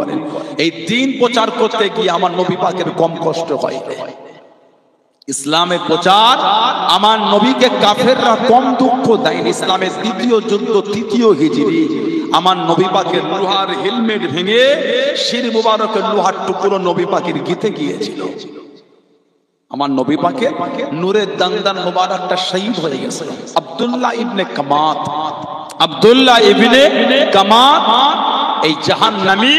করেন। এই দিন প্রচার করতে গিয়ে আমার নবী পাকের কম কষ্ট হয়। ইসলামের প্রচার আমার নবীকে কাফেররা কম দুঃখ দেয়নি। ইসলামের দ্বিতীয় যুদ্ধ, তৃতীয় হিজরি, আমার নবী পাকের লোহার হেলমেট ভেঙে শির মুবারকের লোহার টুকরো নবী পাকের গিতে গিয়েছিল। আমার নবী পাকের নূরের দান্দান মুবারকটা শহীদ হয়ে গেছে। আব্দুল্লাহ ইবনে কামাত, আব্দুল্লাহ ইবনে কামাত এই জাহান্নামী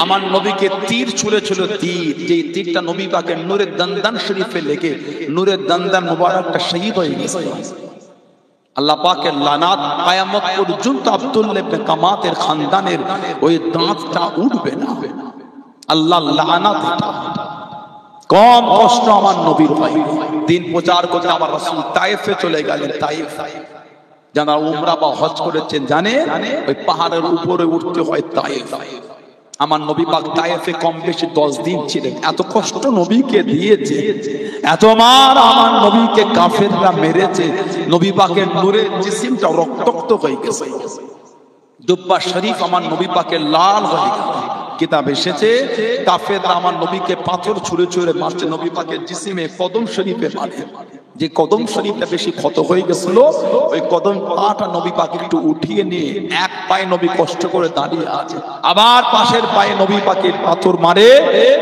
আমার নবীকে তীর ছুঁড়েছিল। তীর, যে তীরটা নবী পাকের নূরের দান্দান শরীফে লেগে নূরের দান্দান মুবারকটা শহীদ হয়ে গেছে। আল্লাহ পাকের লানাত কিয়ামত পর্যন্ত আব্দুল্লাহ ইবনে কামাতের খানদানের ওই দাঁতটা উঠবে না। আল্লাহ লানাত। কম কষ্ট আমার নবীর হয়। দিন প্রচার করতে আমার রাসূল তায়েফে চলে গেলেন। তায়েফ, যারা উমরা বা হজ করেছেন জানে ওই পাহাড়ের উপরে উঠতে হয় তায়েফ। আমার নবী পাক তায়েফে কম বেশি 10 দিন ছিলেন। এত কষ্ট নবীকে দিয়েছে, এত মার আমার নবীকে কাফেররা মেরেছে, নবী পাকের নূরের জিসিমটা রক্তাক্ত হয়ে গেছে। জুব্বা শরীফ আমার নবী পাকের লাল হয়ে গেছে। কিতাব এসেছে কাফেররা আমার নবীকে পাথর ছুঁড়ে ছুঁড়ে মারছে। নবী পাকের জিসিমে কদম শরীফে মারে। যে কদম শরীফটা বেশি ক্ষত হয়ে গেছিল, ওই কদম পাটা নবী পাক একটু উঠিয়ে নিয়ে এক পায়ে নবী কষ্ট করে দাঁড়িয়ে আছে, আবার পাশের পায়ে নবী পাকের পাথর মারে।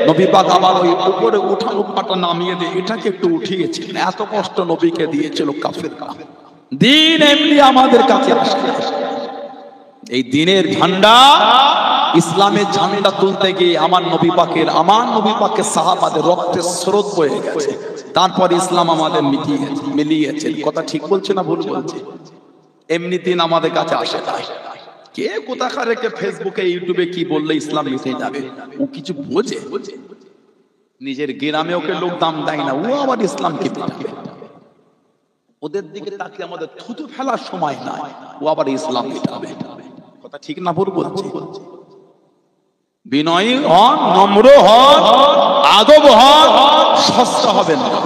নবী পাক আবার ওই উপরে উঠানো পাটা নামিয়ে দিয়ে এটাকে একটু উঠিয়েছিলেন। এত কষ্ট নবীকে দিয়েছিল কাফেররা। দিন এমনি আমাদের কাছে আসে। এই দিনের ঝান্ডা, ইসলামের ঝান্ডা তুলতে গিয়ে আমার নবী পাকের সাহাবাদের রক্তের স্রোত বয়ে গেছে। তারপর ইসলাম আমাদের মিলিয়েছে। কথা ঠিক বলছে না ভুল বলছে? এমনি দিন আমাদের কাছে আসে না। কে কোথাকার রেখে ফেসবুকে ইউটিউবে কি বললে ইসলাম মিটে যাবে, ও কিছু বোঝে? নিজের গ্রামে ওকে লোক দাম দেয় না, ও আবার ইসলামকে মিটাবে। ওদের দিকে তাকিয়ে আমাদের থুতু ফেলার সময় নাই, ও আবার ইসলাম মিটাবে। কথা ঠিক না ভুল বলছে? বিনয়ী হন, নম্র হন, আদব হন, সস্তা হবেন না।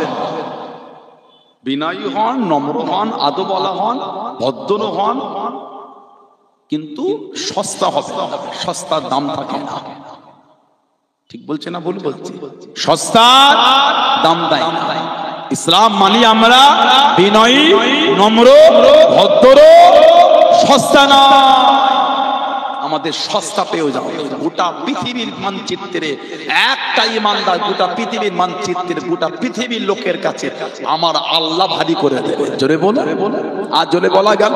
বিনয়ী হন, নম্র হন, আদবওয়ালা হন, ভদ্র হন, কিন্তু সস্তা হবে না। সস্তার দাম থাকে না। ঠিক বলছে না ভুল বলছে? সস্তার দাম দেয় না। ইসলাম মানি আমরা বিনয়ী, নম্র, ভদ্র, সস্তা না। আমাদের সস্তা পেয়েও যাবে। গোটা পৃথিবীর মানচিত্রে একটা ইমানদার গোটা পৃথিবীর মানচিত্রে গোটা পৃথিবীর লোকের কাছে আমার আল্লাহ ভারী করে দেবে। জোরে বলো, আর জোরে বলা গেল।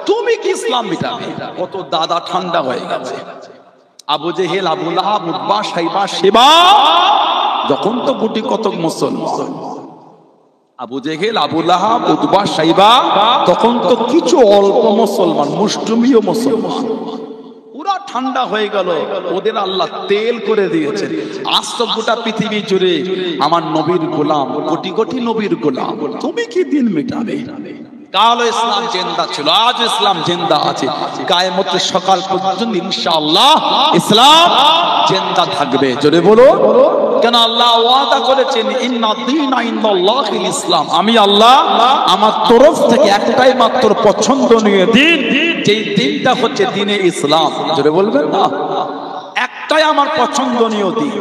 তুমি কি ইসলাম মিটাবে? কত দাদা ঠান্ডা হয়ে গেছে। আবু জেহেল, আবু লাহাব, উতবা, শাইবা, শেবা, যখন তো গুটি কতক মুসলমান। আবু জেহেল, আবু লাহাব, উতবা, শাইবা, তখন তো কিছু অল্প মুসলমান, মুষ্টিমেয় মুসলমান। পুরা ঠান্ডা হয়ে গেল। ওদের আল্লাহ তেল করে দিয়েছে। আজ তো গোটা পৃথিবী জুড়ে আমার নবীর গোলাম, কোটি কোটি নবীর গোলাম। তুমি কি দিন মেটাবে? কাল ইসলাম জিন্দা ছিল, আজ ইসলাম জিন্দা আছে। কিয়ামতের সকাল পর্যন্ত ইনশাআল্লাহ ইসলাম জিন্দা থাকবে। জোরে বলো। কেন আল্লাহ ওয়াদা করেছেন, ইন্না দীনা ইনদাল্লাহিল ইসলাম। আমি আল্লাহ আমার তরফ থেকে একটাই মাত্র পছন্দনীয় দিন, যেই দিনটা হচ্ছে দ্বীনে ইসলাম। জোরে বলবেন না? একটাই আমার পছন্দনীয় দিন।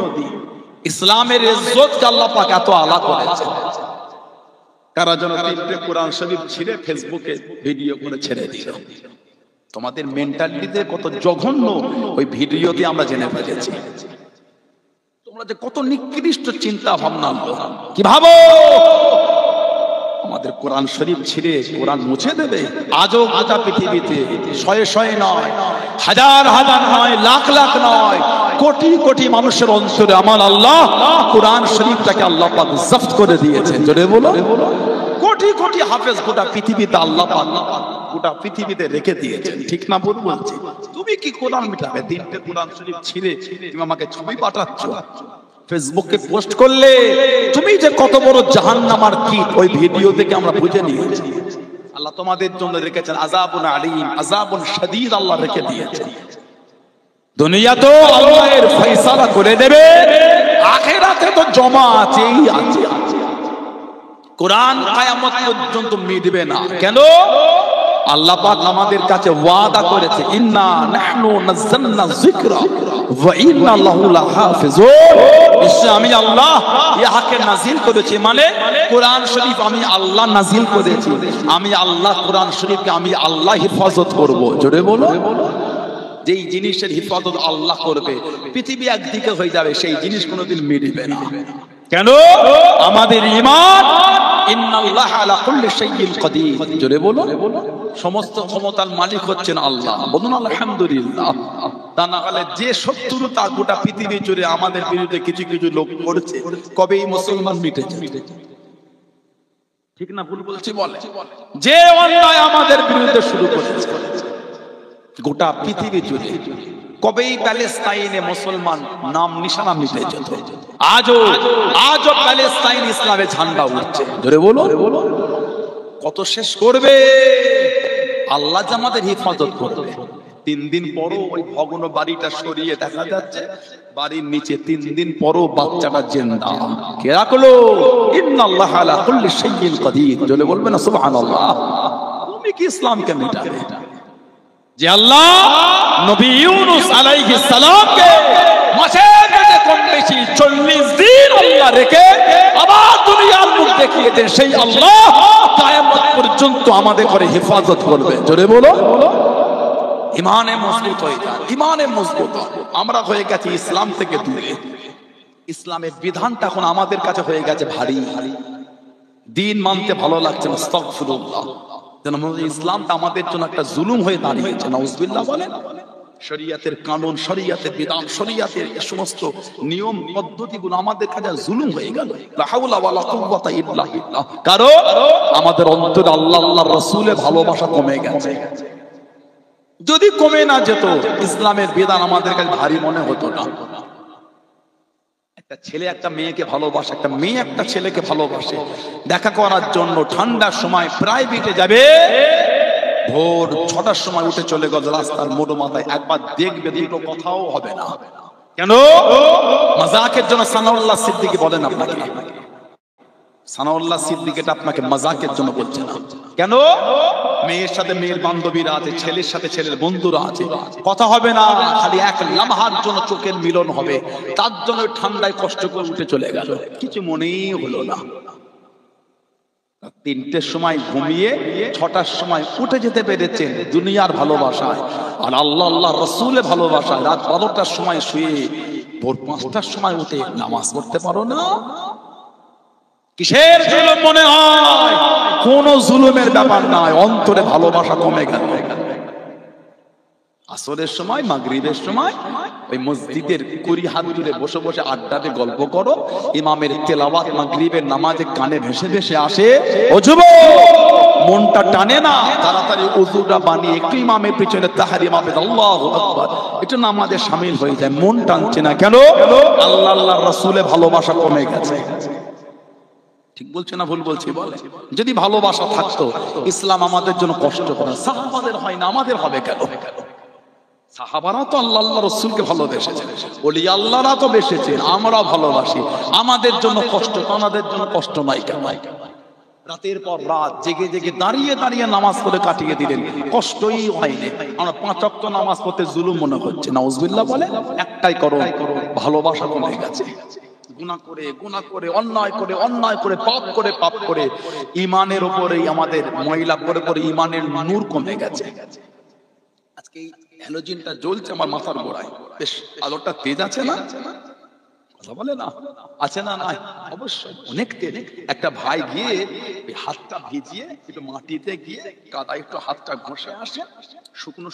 ইসলামের ইজ্জতকে আল্লাহ পাক এত আলা করেছেন। কারা যেন 3টে কোরআন শরীফ ছিঁড়ে ফেসবুকে ভিডিও করে ছেড়ে দিল। তোমাদের মেন্টালিটিতে কত জঘন্য ওই ভিডিওতে আমরা জেনে ফেলেছি। তোমরা যে কত নিকৃষ্ট চিন্তা ভাবনা, কি ভাবো আমাদের কোরআন শরীফ ছিঁড়ে কোরআন মুছে দেবে? আজও গোটা পৃথিবীতে শয়ে শয়ে নয়, হাজার হাজার নয়, লাখ লাখ নয়, কোটি কোটি মানুষের অন্তরে আমার আল্লাহ কোরআন শরীফটাকে আল্লাহ পাক জব্দ করে দিয়েছেন। জোরে বলো। কোটি কোটি হাফেজ গোটা পৃথিবীতে আল্লাহ পাক গোটা পৃথিবীতে রেখে দিয়েছেন। ঠিক না ভুল বলছি? তুমি কি কোরআন মিটাবে? 3টে কোরআন শরীফ ছিঁড়ে তুমি আমাকে ছবি পাঠাচ্ছ, ফেসবুকে পোস্ট করলে তুমি যে কত বড় জাহান্নামার কীট, ওই ভিডিও থেকে আমরা বুঝে নিয়েছি। আল্লাহ তোমাদের জন্য রেখেছেন আযাবুন আলীম, আযাবুন শাদীদ আল্লাহ রেখে দিয়েছেন। দুনিয়া তো আল্লাহর ফয়সালা করে দেবে, আখিরাতে তো জমা আছেই আছে। কোরআন কিয়ামত পর্যন্ত মিটবে না। কেন? আল্লাহ পাক আমাদের কাছে ওয়াদা করেছে, ইন্না নাহনু নাযালনা যিকরা ওয়া ইন্না লাহু লাহাফিজুন। নিশ্চয় আমি আল্লাহ ইহাকে নাজিল করেছি, মানে কোরআন শরীফ আমি আল্লাহ নাজিল করেছি। আমি আল্লাহ কোরআন শরীফকে আমি আল্লাহ হিফাজত করব। জোরে বলো। যেই জিনিসের হিফাজত আল্লাহ করবে, পৃথিবী একদিকে হয়ে যাবে, সেই জিনিস কোনোদিন মিটবে না। কেন? আমাদের ঈমান, ইন্নাল্লাহা আলা কুল্লি শাইইন কাদির। জোরে বলো। সমস্ত ক্ষমতার মালিক হচ্ছেন আল্লাহ। বলুন আলহামদুলিল্লাহ। তা না হলে যে শত্রুতা গোটা পৃথিবী জুড়ে আমাদের বিরুদ্ধে কিছু কিছু লোক করছে, কবে এই মুসলমান মিটেছে? ঠিক না ভুল বলছি? বলে যে অন্যায় আমাদের বিরুদ্ধে শুরু করেছে গোটা পৃথিবী জুড়ে, কবেই প্যালেস্তাইনে মুসলমান নাম নিশানা মিটে যেত। আজও প্যালেস্তাইন ইসলামের ঝান্ডা উঠছে। জোরে বলো। কত শেষ করবে? আল্লাহ যে আমাদের হিফাজত করবে। 3 দিন পরও ওই ভগ্ন বাড়িটা সরিয়ে দেখা যাচ্ছে বাড়ির নিচে 3 দিন পরও বাচ্চাটা জিন্দা। কে রাখলো? ইন্নাল্লাহা আলা কুল্লি শাইইন কাদির। জোরে বলবেন না সুবহানাল্লাহ। তুমি কি ইসলামকে মিটাবে? যে আল্লাহ নবী ইউনূস আলাইহিস সালামকে মাছের পেটে কম বেশি 40 দিন আল্লাহ রেখে আবার দুনিয়ার মুখ দেখিয়ে দেন, সেই আল্লাহ কিয়ামত পর্যন্ত আমাদের করে হেফাজত করবে। জোরে বলো। ঈমানে মজবুত হয়ে যান, ঈমানে মজবুত। আমরা হয়ে গেছি ইসলাম থেকে দূরে। ইসলামের বিধানটা এখন আমাদের কাছে হয়ে গেছে ভারী। দিন মানতে ভালো লাগছে না। আস্তাগফিরুল্লাহ। যেন ইসলামটা আমাদের জন্য একটা জুলুম হয়ে দাঁড়িয়েছে। নাউজুবিল্লাহ বলেন। শরীয়তের কানুন, শরীয়তের বিধান, শরীয়তের এই সমস্ত নিয়ম পদ্ধতিগুলো আমাদের কাছে জুলুম হয়ে গেল। লা হাওলা ওয়ালা কুওয়াতা ইল্লা বিল্লাহ। কারণ আমাদের অন্তরে আল্লাহ আল্লাহর রাসূলের ভালোবাসা কমে গেছে। যদি কমে না যেত, ইসলামের বিধান আমাদের কাছে ভারী মনে হতো না। একটা ছেলে একটা মেয়েকে ভালোবাসে, একটা মেয়ে একটা ছেলেকে ভালোবাসে, দেখা করার জন্য ঠান্ডার সময় প্রাইভেটে যাবে, ভোর 6টার সময় উঠে চলে গেল রাস্তার মোড় মাথায়, একবার দেখবে, দুটো কথাও হবে না। কেন? মাজাকের জন্য। সানাউল্লাহ সিদ্দিকী বলেন আপনাকে, সানাউল্লাহ সিদ্দিকী এটা আপনাকে মাজাকের জন্য বলছে না। কেন? মেয়ের সাথে মেয়ের বান্ধবীরা আছে, ছেলের সাথে ছেলের বন্ধুরা আছে, কথা হবে না, খালি এক লামহার জন্য চোখের মিলন হবে। তার জন্য ঠান্ডায় কষ্ট করে উঠে চলে গেল, কিছু মনেই হলো না। 3টের সময় ঘুমিয়ে 6টার সময় উঠে যেতে পেরেছেন দুনিয়ার ভালোবাসায়, আর আল্লাহ আল্লাহ রাসূলের ভালোবাসায় রাত 12টার সময় শুয়ে ভোর 5টার সময় উঠে নামাজ পড়তে পারো না? কিসের জুলুম মনে হয়? কোন জুলুমের ব্যাপার নয়, অন্তরে ভালোবাসা কমে গেল। আসরের সময়, মাগরিবের সময় ওই মসজিদের 20 হাত দূরে বসে বসে আড্ডাতে গল্প করো, ইমামের তেলাওয়াত মাগরিবের নামাজে কানে ভেসে ভেসে আসে। ও যুবক, মনটা টানে না? তাড়াতাড়ি ওযুটা বানিয়ে একটু ইমামের পিছনে তাহরিম হবে, আল্লাহু আকবার, একটু নামাজে শামিল হয়ে যায়। মন টানছে না কেন? আল্লাহ আল্লাহর রাসূলের ভালোবাসা কমে গেছে। ঠিক বলছে না ভুল বলছি? বলে যদি ভালোবাসা থাকতো ইসলাম আমাদের জন্য কষ্ট করে। সাহাবাদের হয় না, আমাদের হবে কেন? সাহাবারা তো আল্লাহ আল্লাহ রাসূলকে ভালোবেসেছেন, ওলি আল্লাহরা তো বেসেছেন, আমরা ভালোবাসি। আমাদের জন্য কষ্ট, আমাদের জন্য কষ্ট নাই কেন? রাতের পর রাত জেগে জেগে দাঁড়িয়ে দাঁড়িয়ে নামাজ পড়ে কাটিয়ে দিলেন, কষ্টই হয়নি। আমরা 5 ওয়াক্ত নামাজ পড়তে জুলুম মনে হচ্ছে। নাউজুবিল্লাহ বলে। একটাই করো, ভালোবাসা কমে গেছে। গুনাহ করে অন্যায় করে পাপ করে ঈমানের উপরেই আমাদের ময়লা পড়ে পড়ে ঈমানের নূর কমে গেছে। আজকে এই হ্যালোজিনটা জ্বলছে আমার মাথার গোড়ায়, বেশ আলোটা তেজ আছে না? কথা বলে না? আছে না? নাই? অবশ্যই অনেক তেজ। একটা ভাই গিয়ে হাতটা ভিজিয়ে একটু মাটিতে গিয়ে কাদায় একটু হাতটা ঘষে আসে,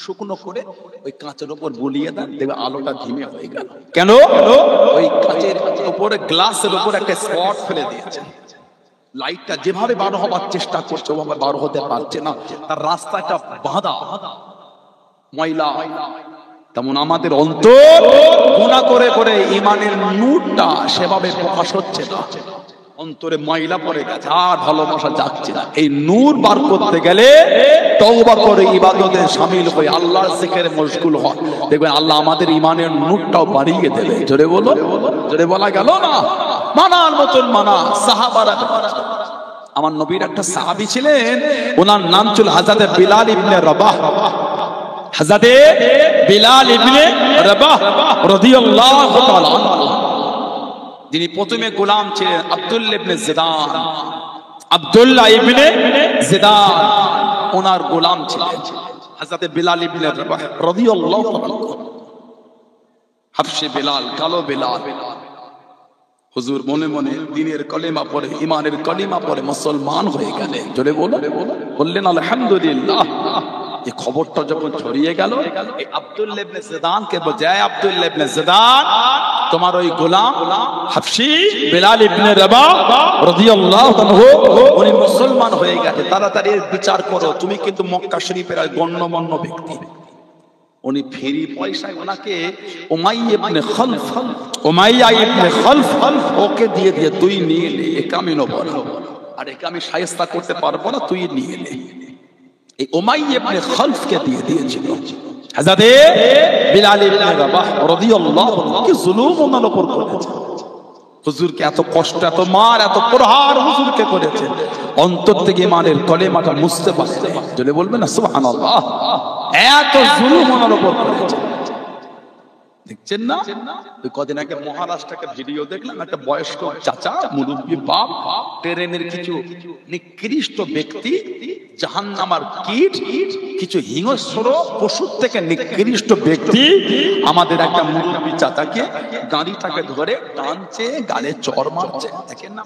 শুকনো করে ওই কাঁচের উপর বুলিয়ে দেন, দেখবে আলোটা ধিমে হয়ে গেল। কেন? ওই কাঁচের উপরে, গ্লাসের উপর একটা স্পট ফেলে দিয়েছে। লাইটটা যেভাবে বার হবার চেষ্টা করছে ওভাবে বার হতে পারছে না, তার রাস্তাটা বাঁধা ময়লা। তেমন আমাদের অন্তর গুনাহ করে করে ঈমানের নূরটা সেভাবে প্রকাশ হচ্ছে না, অন্তরে ময়লা পড়ে গেছে, আর ভালোবাসা যাচ্ছে না। এই নূর বার করতে গেলে তওবা করে ইবাদতে শামিল হয়ে আল্লাহর জিকিরে মশগুল হন, দেখবেন আল্লাহ আমাদের ঈমানের নূরটাও বাড়িয়ে দেবে। জোরে বলো, জোরে বলা গেল না? মানার মতন মানা। সাহাবারা আমার নবীর একটা সাহাবী ছিলেন, ওনার নাম ছিল হযরত বিলাল ইবনে রাবাহ। হযরত বিলাল ইবনে রাবাহ রাদিয়াল্লাহু তাআলা আনহু, যিনি প্রথমে গোলাম ছিলেন আব্দুল্লাহ ইবনে জিদান। আব্দুল্লাহ ইবনে জিদান ওনার গোলাম ছিলেন হযরত বিলাল ইবনে রাবাহ রাদিয়াল্লাহু তাআলা। হাবশী বিলাল, কালো বিলাল। হুজুর মনে মনে দ্বীনের কলিমা পড়ে, ঈমানের কলিমা পড়ে মুসলমান হয়ে গেলেন। জোরে বললেন আলহামদুলিল্লাহ। এই খবরটা যখন ছড়িয়ে গেল, এই আব্দুল্লাহ ইবনে জিদানকে বজায়, আব্দুল্লাহ ইবনে জিদান তোমার ওই গোলাম হাবশী বিলাল ইবনে রাবাহ রাদিয়াল্লাহু আনহু উনি মুসলমান হয়ে গেছে, তাড়াতাড়ি বিচার করো, তুমি কিন্তু মক্কা শরীফের গণ্যমান্য ব্যক্তি। উনি ফ্রি পয়সায় ওনাকে উমাইয়া ইবনে খালফ ওকে দিয়ে তুই নিয়ে নে, একে আমি নেব না, আর একে আমি শায়েস্তা করতে পারবো না, তুই নিয়ে নে। এই উমাইয়া ইবনে খালফকে দিয়ে দিয়েছিল হযরত বিলাল ইবনে রাবাহ রাদিয়াল্লাহু আনহু। কি জুলুম ওনার উপর করেছে! হুজুরকে এত কষ্ট, এত মার, এত প্রহার হুজুরকে করেছে, অন্তর থেকে ঈমানের কলেমাটা মুছতে পারছে। যদি বলবেন না সুবহানাল্লাহ, এত জুলুম ওনার উপর করেছে। দেখছেন না, ওই কদিন আগে মহারাষ্ট্রকে ভিডিও দেখলাম, একটা বয়স্ক চাচা, মুরব্বী বাপ, ট্রেনের কিছু নিকৃষ্ট ব্যক্তি, জাহান্নামার কীট, কিছু হিংস্র পশুর থেকে নিকৃষ্ট ব্যক্তি আমাদের একটা মুরব্বী চাচাকে গাড়িটাকে ধরে টানছে, গালে চড় মারছে। দেখেন না,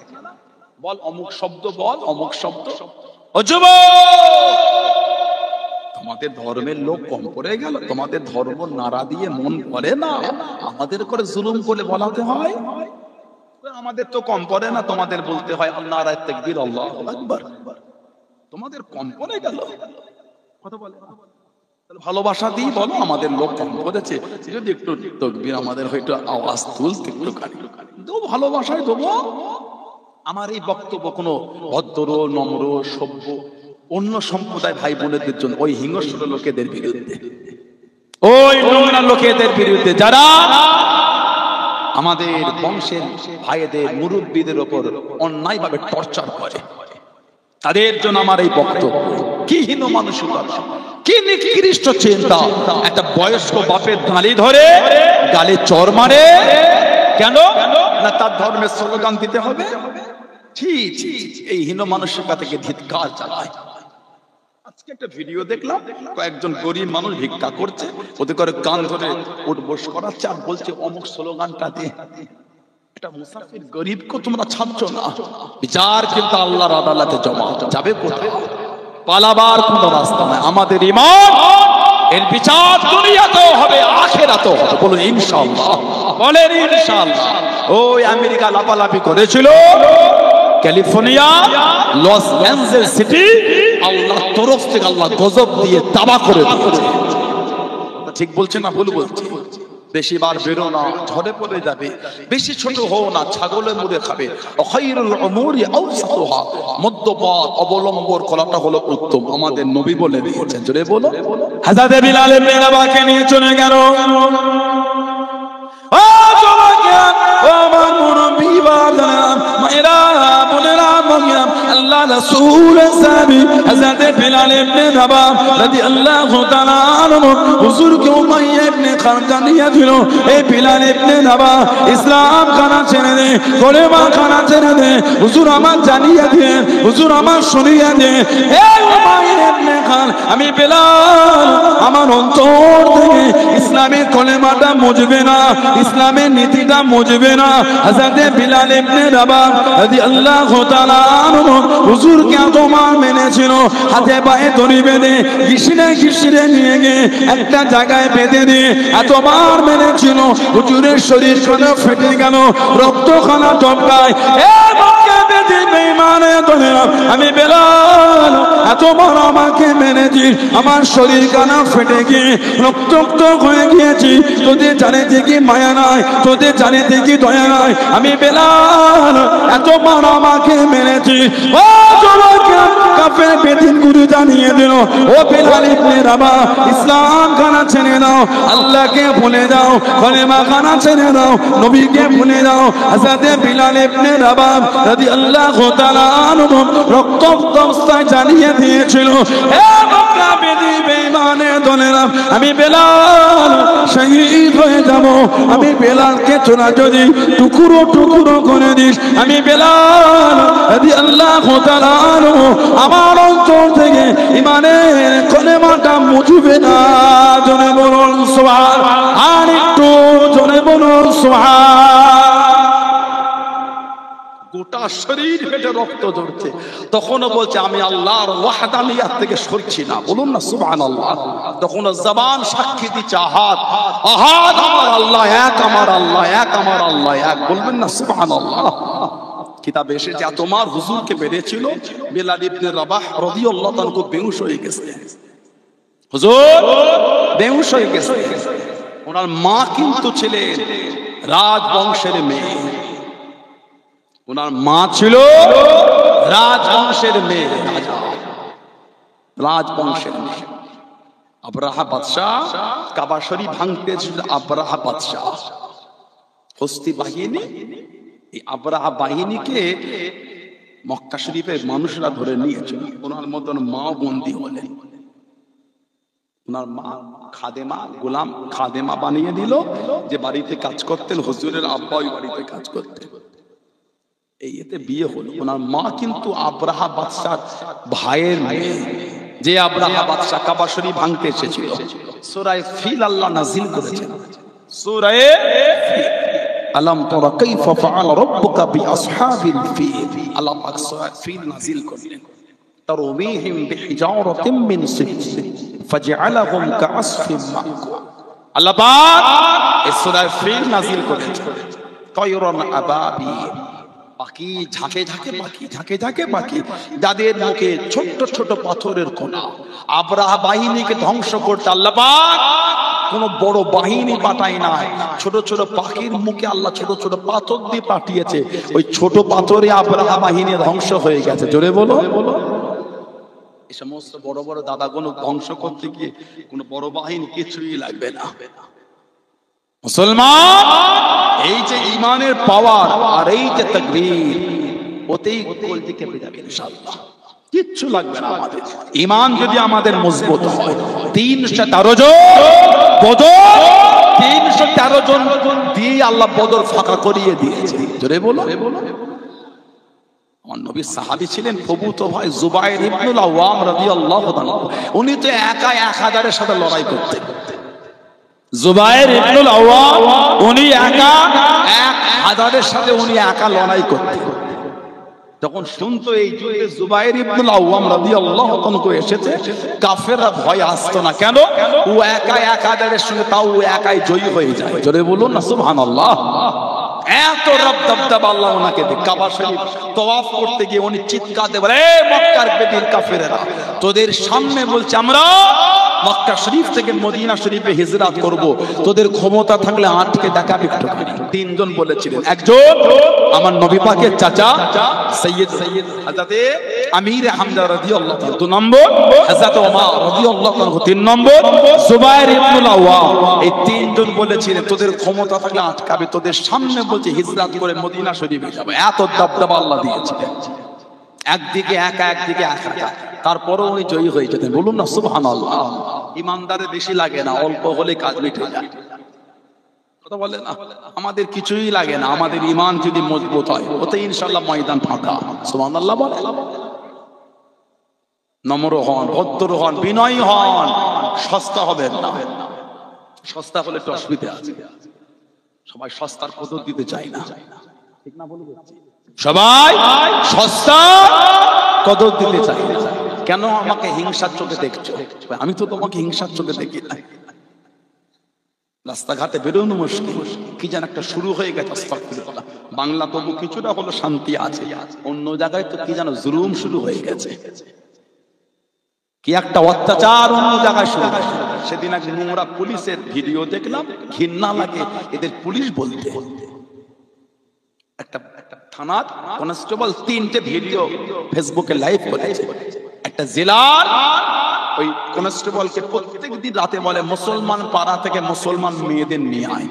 বল অমুক শব্দ, বল অমুক শব্দ। ও যুবক, তোমাদের ধর্মের লোক কম পড়ে গেল, তোমাদের ধর্ম নাড়া দিয়ে মন করে না, আমাদের করে জুলুম করে বলাতে হয়। আমাদের তো কম পড়ে না, তোমাদের বলতে হয় আল্লাহর তাকবীর, আল্লাহু আকবার। তোমাদের কম পড়ে গেল, কথা বলে ভালোবাসা দিয়ে বলো আমাদের লোক কম পড়েছে, যদি একটু তাকবীর আমাদের হয়তো আওয়াজ তুলতে একটু দেবো, ভালোবাসায় দেবো। আমার এই বক্তব্য কোনো ভদ্র, নম্র, সভ্য অন্য সম্প্রদায় ভাই বোনেদের জন্য, ওই হিংস্র লোকেদের বিরুদ্ধে, ওই নোংরা লোকেদের বিরুদ্ধে যারা আমাদের বংশের ভাইদের, মুরব্বীদের উপর অন্যায়ভাবে টর্চার করে, তাদের জন্য আমার এই বক্তব্য। কি হীন মানসিকতা, কি নিকৃষ্ট চিন্তা! একটা বয়স্ক বাপের গালি ধরে গালে চড় মারে, কেন না তার ধর্মের স্লোগান দিতে হবে। এই হীন মানসিকতা থেকে ধিক্কার জানায়। আজকে একটা ভিডিও দেখলাম, কয়েকজন গরিব মানুষ ভিক্ষা করছে, ওদের করে কান ধরে উঠবোস করাচ্ছে আর বলছে অমুক স্লোগানটা দে। একটা মুসাফির গরিবকে তোমরা ছাড়ছো না, বিচার কিন্তু আল্লাহর আদালতে জমা যাবে। কোথায় পালাবার কোনো রাস্তা নাই। আমাদের ঈমান, এর বিচার দুনিয়াতেও হবে, আখিরাতেও হবে। বলুন ইনশাআল্লাহ, বলেন ইনশাআল্লাহ। ওই আমেরিকা লাপালাপি করেছিল, ক্যালিফোর্নিয়া, লস অ্যাঞ্জেলস সিটি, আল্লাহ তরফ থেকে আল্লাহ গজব দিয়ে তাবা করে দিয়েছে। ঠিক বলছে না ভুল বলছে? বেশি বার বেরো না, ঝড়ে পড়ে যাবে। বেশি ছোট হও না, ছাগলের মুড়ে খাবে। খায়রুল উমুরি আওসাতুহা, মধ্যপথ অবলম্বন করাটা হলো উত্তম। আমাদের নবী বলে দিয়েছেন। জোরে বলো। হযরত বিলাল ইবনে রাবাহকে নিয়ে চলে গেল। ও জওয়ান, ও আমার মুরব্বি বাবা, মায়েরা, বোনেরা, মামিয়া, আল্লাহ রাসূল সাহাবী হযরত বিলাল ইবনে রাবাহ রাদিয়াল্লাহু তাআলা আনহু হুজুরকে উমাইয়া ইবনে খালকা নিয়ে দিল। এই বিলাল ইবনে রাবাহ ইসলাম খানা ছেড়ে দে, কলেমা খানা ছেড়ে দে, হুজুর আমার জানিয়ে দে, হুজুর আমার শুনিয়ে দে। এই উমাইয়া ইবনে খাল, আমি বিলাল, আমার অন্তর থেকে ইসলামের কলেমাটা মুজবে না, ইসলামের নীতিটা মুজবে না। হযরত বিলাল ইবনে রাবাহ রাদিয়াল্লাহু তাআলা আনহু হুজুরকে তোমার মেনেছিল, হাতে পায়ে দড়ি বেঁধে ঘিসিরে নিয়ে গিয়ে একটা জায়গায় বেঁধে দিয়ে এতবার মেনেছিল, হুজুরের শরীর খানা ফেটে গেল, রক্তখানা টপকায়। আমি বিলাল, এতবার আমাকে মেনেছিস, আমার শরীর কানা ফেটে গিয়ে রক্ত হয়ে গিয়েছি, তোদের জানে দেখি মায়া নাই, তোদের জানে দেখি দয়া নাই। আমি বিলাল, এতবার আমাকে মেনেছিস। ও কাফের বেদিন গুরু জানিয়ে দিল, ও বিলাল ইবনে রাবাহ, ইসলাম খানা ছেড়ে দাও, আল্লাহকে ভুলে দাও, কলেমা খানা ছেড়ে দাও, নবীকে ভুলে দাও। হযরত বিলাল ইবনে রাবাহ রাদিয়াল্লাহু রাদিয়াল্লাহু তাআলা আনহু রক্তাক্ত অবস্থায় জানিয়ে দিয়েছিল, হে মক্কা বেঈমানের দলেরা, আমি বেলাল শহীদ হয়ে যাব। আমি বেলালকে তোরা যদি টুকরো টুকরো করে দিস, আমি বেলাল রাদিয়াল্লাহু তাআলা আনহু আমার অন্তর থেকে ঈমানের কলেমাটা মুছবে না। জোরে বলুন সুবহান, আর একটু জোরে বলুন সুবহান। গোটা শরীর ফেটে রক্ত ঝরছে, তখনও বলছে আমি আল্লাহর ওয়াহদানিয়াত থেকে সরছি না। বলুন না সুবহানাল্লাহ। তখনও জবান সাক্ষী দিচ্ছে আহাদ, আহাদ আমার আল্লাহ এক, আমার আল্লাহ এক, আমার আল্লাহ এক। বলবেন না সুবহানাল্লাহ। কিতাবে এসেছে তোমার হুজুরকে বেড়েছিল বেলাল ইবনে রাবাহ রাদিয়াল্লাহু তাআলা বেহুশ হয়ে গেছে। হুজুর বেহুশ হয়ে গেছে। ওনার মা কিন্তু ছিলেন রাজবংশের মেয়ে, ওনার মা ছিল রাজবংশের মেয়ে, রাজা রাজবংশের মেয়ে। আবরাহা বাদশাহ কাবা শরীফ ভাঙতে ছিল। আবরাহা বাদশাহ হস্তি বাহিনী, এই আবরাহা বাহিনীকে মক্কা শরীফের মানুষরা ধরে নিয়েছিল। ওনার মতন মাও বন্দী হলেন। ওনার মা খাদেমা, গোলাম খাদেমা বানিয়ে দিল, যে বাড়িতে কাজ করতেন হুজুরের আব্বা ওই বাড়িতে কাজ করতেন। এই এতে বিয়ে হলো। ওনার মা কিন্তু আবরাহা বাদশার ভাইয়ের মেয়ে, যে আবরাহা বাদশা কাবা শরীফ ভাঙতে এসেছিল। সূরা ফিল আল্লাহ নাযিল করেছেন, সূরা আলাম তারা কাইফা ফাআলা রাব্বুকা বিআসহাবিল ফিল। আল্লাহ পাক সূরা ফিল নাযিল করলেন, তারমিহিম বিহিজারাতিন মিন সিজজিল ফাজআলাহুম কাআসফিন মাকুল। আল্লাহ পাক এই সূরা ফিল নাযিল করেছেন, তায়রান আবাবিল, পাখি ঝাঁকে ঝাঁকে পাখি, ঝাঁকে ঝাঁকে পাখি, যাদের মুখে ছোট ছোট পাথরের কোনা। আবরাহা বাহিনীকে ধ্বংস করতে আল্লাহ পাক কোন বড় বাহিনী পাঠায় নাই, ছোট ছোট পাখির মুখে আল্লাহ ছোট ছোট পাথর দিয়ে পাঠিয়েছে। ওই ছোট পাথরে আবরাহা বাহিনী ধ্বংস হয়ে গেছে। জোরে বলো। এই সমস্ত বড় বড় দাদাগুলো ধ্বংস করতে গিয়ে কোন বড় বাহিনী কিছুই লাগবে না। মুসলমান, এই যে ঈমানের পাওয়ার আর এই যে তাকবীর, ওতেই কলজি কেঁপে যাবে ইনশাআল্লাহ। কিচ্ছু লাগবে না আমাদের। ঈমান যদি আমাদের মজবুত হয়, 313 জন বদর, 313 জন দিয়ে আল্লাহ বদর ফাঁকা করিয়ে দিয়েছে। জোরে বলো। আমার নবী সাহাবী ছিলেন প্রভূত ভাই জুবাইর ইবনুল আওয়াম রাদিয়াল্লাহু তাআলা। উনি তো একা 1000-এর সাথে লড়াই করতেন। জুবাইর ইবনুল আওয়াম উনি একা 1000-এর সাথে উনি একা লড়াই করতেন। যখন শুনতো এই যুদ্ধে জুবাইর ইবনুল আওয়াম রাদিয়াল্লাহু তাআলা এসেছে, কাফেররা ভয় আসতো না। কেন? ও একা 1000-এর সঙ্গে তাও ও একাই জয়ী হয়ে যায়। জোরে বলুন না সুবহানাল্লাহ। এত রব দবদবা আল্লাহ ওনাকে দেয়। কাবা শরীফ তওয়াফ করতে গিয়ে উনি চিৎকার দিয়ে বলে, এ মক্কার বেদিন কাফেরেরা, তোদের সামনে বলছে আমরা মক্কা শরীফ থেকে মদিনা শরীফে হিজরত করব, তোদের ক্ষমতা থাকলে আটকে দেখাবে একটুখানি। 3 জন বলেছিলেন। একজন আমার নবী পাকের চাচা সৈয়দ হযরত আমির হামজা রাদিয়াল্লাহু তাআলা, 2 নম্বর হযরত ওমর রাদিয়াল্লাহু তাআলা, 3 নম্বর জুবাইর ইবনুল আওয়াম। এই 3 জন বলেছিলেন তোদের ক্ষমতা থাকলে আটকাবে, তোদের সামনে বলছে হিজরত করে মদিনা শরীফে যাব। এত দবদবা আল্লাহ দিয়েছিলেন। একদিকে একা, একদিকে একা, তারপরও উনি জয়ী হয়ে যেতেন। বলুন না সুবহানাল্লাহ। ইমানদারের বেশি লাগে না, অল্প হলে কাজ মিটে যায়। কথা বলে না, আমাদের কিছুই লাগে না। আমাদের ঈমান যদি মজবুত হয়, ওতে ইনশাআল্লাহ ময়দান ফাঁকা। সুবহানাল্লাহ বলে। নম্র হন, ভদ্র হন, বিনয়ী হন, সস্তা হবেন না। সস্তা হলে একটু অসুবিধা আছে। সবাই সস্তার কদর দিতে চায় না, ঠিক না বলবো? সবাই সস্তা কদর দিতে চায় না। কেন আমাকে হিংসার চোখে দেখছো? আমি তো তোমাকে হিংসার চোখে দেখি না। রাস্তাঘাটে বেরোনো মুশকিল, কি যেন একটা শুরু হয়ে গেছে। আস্তাগফিরুল্লাহ। বাংলা তবু কিছুটা হলো শান্তি আছে, অন্য জায়গায় তো কি যেন জুলুম শুরু হয়ে গেছে। কি একটা অত্যাচার অন্য জায়গায় শুরু হয়েছে। সেদিন এক নোংরা পুলিশের ভিডিও দেখলাম, ঘৃণা লাগে এদের পুলিশ বলতে। একটা থানার কনস্টেবল 3টে ভিডিও ফেসবুকে লাইভ করেছে। একটা জেলার ওই কনস্টেবলকে প্রত্যেকদিন রাতে বলে মুসলমান পাড়া থেকে মুসলমান মেয়েদের নিয়ে আয়।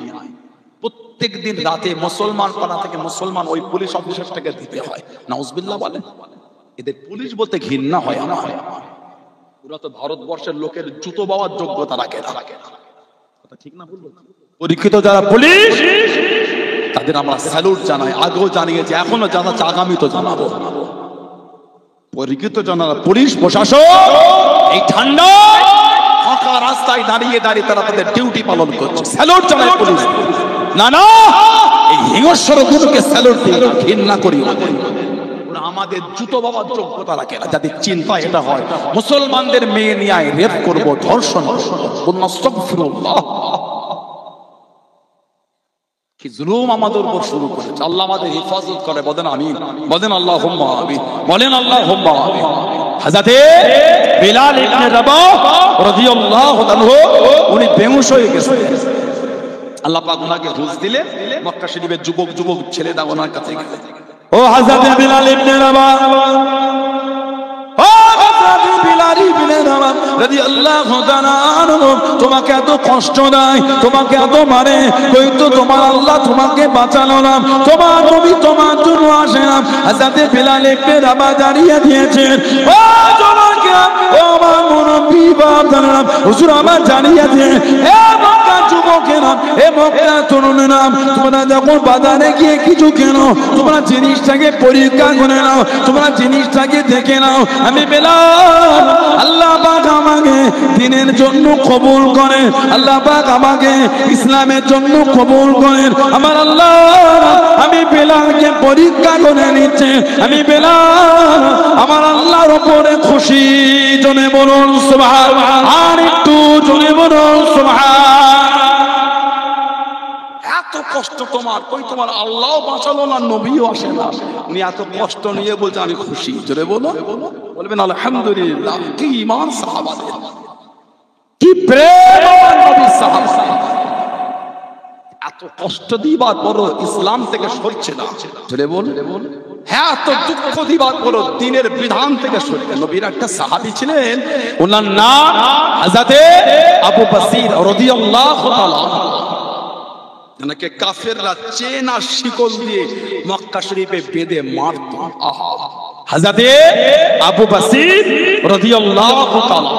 প্রত্যেকদিন রাতে মুসলমান পাড়া থেকে মুসলমান ওই পুলিশ অফিসারটাকে দিতে হয়। নাউজুবিল্লাহ বলেন। এদের পুলিশ বলতে ঘৃণা হয় না। পুরো তো ভারতবর্ষের লোকের জুতো বাওয়ার যোগ্যতা রাখে না। কথা ঠিক না বলবো? পরীক্ষিত যারা পুলিশ তাদের আমরা স্যালুট জানাই, আগেও জানিয়েছি, এখনো জানাচ্ছি, আগামী তো জানাবো। পরীক্ষিত যারা পুলিশ প্রশাসন এই ঠান্ডায় ফাঁকা রাস্তায় দাঁড়িয়ে দাঁড়িয়ে তারা তাদের ডিউটি পালন করছে, স্যালুট জানাই পুলিশ। না না, এই হিংস্র গুলোকে স্যালুট দিই, ঘৃণা করি। আমাদের জুতো বাবার যোগ্যতা রাখে না। যাদের চিন্তা এটা হয় মুসলমানদের মেয়ে নিয়ে রেপ করবো, ধর্ষণ করবো, কি জুলুম আমাদের উপর শুরু করেছে। আল্লাহ আমাদের হেফাজত করে, বলেন আমিন, বলেন আল্লাহুম্মা আমিন, বলেন আল্লাহুম্মা আমিন। হযরতে বিলাল ইবনে রাবাহ রাদিয়াল্লাহু আনহু উনি বেহুশ হয়ে গেছেন। আল্লাহ পাক ওনাকে হুঁশ দিলে মক্কা শরীফের যুবক যুবক ছেলেরা ওনার কাছে গেল। ও হযরতে বিলাল ইবনে রাবাহ, ও হযরতে বিলাল ইবনে রাবাহ রাদিয়াল্লাহু তাআলা আনহু, তোমাকে এত কষ্ট দেয়, তোমাকে এত মারে, কই তো তোমার আল্লাহ তোমাকে বাঁচালো না, তোমার নবী তোমার জন্য আসে না। হযরতে বিলাল ইবনে রাবাহ জানিয়ে দিয়েছেন, ও তোমাকে, ও আমার মুরব্বি বাবা, হুজুর আমার জানিয়ে দিয়ে, এ মক্কা যুবকেরা, এ মক্কা তরুণেরা, তোমরা যখন বাজারে গিয়ে কিছু কেনো, তোমরা জিনিসটাকে পরীক্ষা করে নাও, তোমরা জিনিসটাকে দেখে নাও। আমি বিলাল, আল্লাহ পাক আমাকে দ্বীনের জন্য কবুল করেন, আল্লাহ পাক আমাকে ইসলামের জন্য কবুল করেন। আমার আল্লাহ আমি বিলালকে পরীক্ষা করে নিচ্ছে, আমি বিলাল আমার আল্লাহর উপরে খুশি। জনে বলুন সুবহান, আর একটু জনে বলুন সুবহান। এত কষ্ট তোমার, কই তোমার আল্লাহ বাঁচালো না, নবীও আসে না, উনি এত কষ্ট নিয়ে বলছে আমি খুশি। জোরে বলো, বলবেন আলহামদুলিল্লাহ। কি ঈমান সাহাবাদের, কি প্রেম আমার নবীর সাহাবাদের। এত কষ্ট দিবার পরও ইসলাম থেকে সরছে না। জোরে বল, হ্যাঁ, এত দুঃখ দিবার পরও দ্বীনের বিধান থেকে সরছে। নবীর একটা সাহাবী ছিলেন, ওনার নাম হযরতে আবু বসির রাদিয়াল্লাহু তাআলা। নাকি কাফেররা চেন আর শিকল দিয়ে মক্কা শরীফে বেঁধে মারত। আহা, হযরতে আবু বসির রাদিয়াল্লাহু তাআলা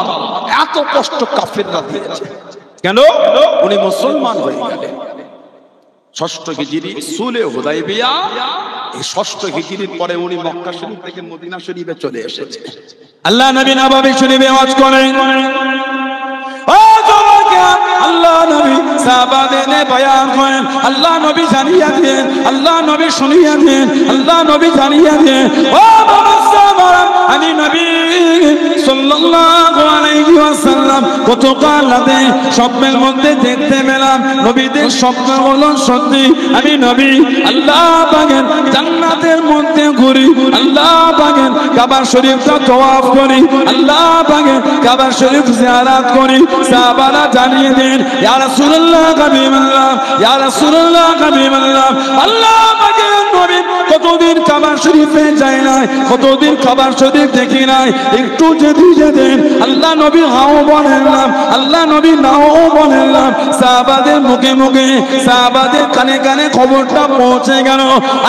এত কষ্ট কাফেররা দিয়েছে কেন? উনি মুসলমান হয়ে গেলেন ৬ষ্ঠ হিজরি সুলে হুদাইবিয়া। এই ৬ষ্ঠ হিজরির পরে উনি মক্কা শরীফ থেকে মদিনা শরীফে চলে এসেছে। আল্লাহ নবী নববী শরীফে ওয়াজ করেন, আল্লাহ নবী সাহাবাদের বয়ান করেন, আল্লাহ নবী জানিয়ে দেন, আল্লাহ নবী শুনিয়ে দেন, আল্লাহ নবী জানিয়ে দেন। ও বাবা সাহাবারা, আমি নবী সাল্লাল্লাহু আলাইহি ওয়াসাল্লাম গতকাল রাতে স্বপ্নের মধ্যে দেখতে পেলাম নবীদের স্বপ্ন হলো সত্যি। আমি নবী আল্লাহ পাকের জান্নাতের মধ্যে ঘুরি, আল্লাহ পাকের কাবা শরীফটা তওয়াফ করি, আল্লাহ পাকের কাবা শরীফ জিয়ারত করি। সাহাবারা জানিয়ে দেন, ইয়া রাসূলুল্লাহ হাবিবাল্লাহ, ইয়া রাসূলুল্লাহ হাবিবাল্লাহ, আল্লাহ পাকের নবী কতদিন কাবা শরীফে যায় নাই, কতদিন কাবা শরীফ দেখি নাই, একটু যদি যেতেন আল্লাহ নবী হাও বলেন না, আল্লাহ নবী নাও বলেন না। সাহাবাদের মুখে মুখে, সাহাবাদের কানে কানে খবরটা পৌঁছে গেল।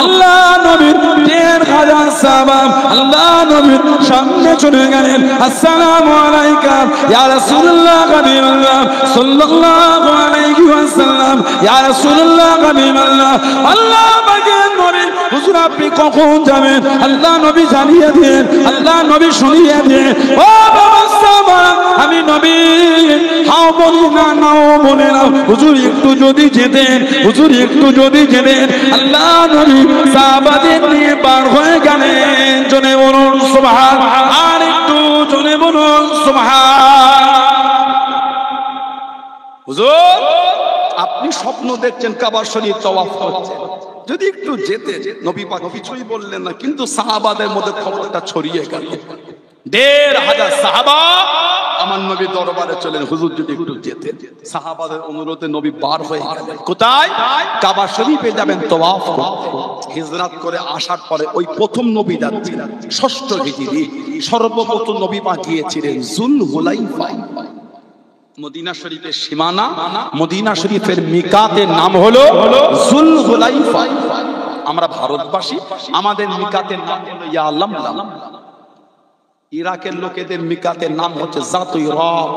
আল্লাহ নবীর ১,৫০০ সাহাবা আল্লাহ নবীর সামনে চলে গেলেন। আসসালামু আলাইকা ইয়া রাসূলুল্লাহ হাবিবাল্লাহ সাল্লাল্লাহু আলাইহি ওয়াসাল্লাম, ইয়া রাসূলুল্লাহ হাবিবাল্লাহ। আল্লাহ পাকের নবী, হুজুর আপনি কখন যাবেন? আল্লাহ নবী জানিয়ে দেন, আল্লাহ নবী শুনিয়ে দেন। ও বাবা সাহাবারা, আমি নবী হাও বলি না, নাও বলে না। হুজুর একটু যদি যেতেন, হুজুর একটু যদি যেতেন। আল্লাহ নবী সাহাবাদের নিয়ে পার হয়ে গেলেন। জনে বলুন সুবহান, আর একটু জনে বলুন সুবহান। হুজুর আপনি স্বপ্ন দেখছেন কাবা শরীফ তওয়াফ করছেন, যদি একটু যেতে। নবী পাক কিছুই বললেন না, কিন্তু সাহাবাদের মধ্যে খবরটা ছড়িয়ে গেল। ১,৫০০ সাহাবা আমার নবী দরবারে চলেন, হুজুর যদি একটু যেতেন। সাহাবাদের অনুরোধে নবী বার হয়ে গেলেন। কোথায়? কাবা শরীফে যাবেন তওয়াফ করতে। হিজরত করে আসার পরে ওই প্রথম নবী যাচ্ছিলেন ৬ষ্ঠ হিজরি। সর্বপ্রথম নবী পাক গিয়েছিলেন যুল হুলাইফা। মদিনা শরীফের সীমানা, মদিনা শরীফের মিকাতের নাম হলো যুলহুলাইফা। আমরা ভারতবাসী, আমাদের মিকাতের নাম হলো ইয়া লামলাম। ইরাকের লোকেদের মিকাতের নাম হচ্ছে জাতুই রব।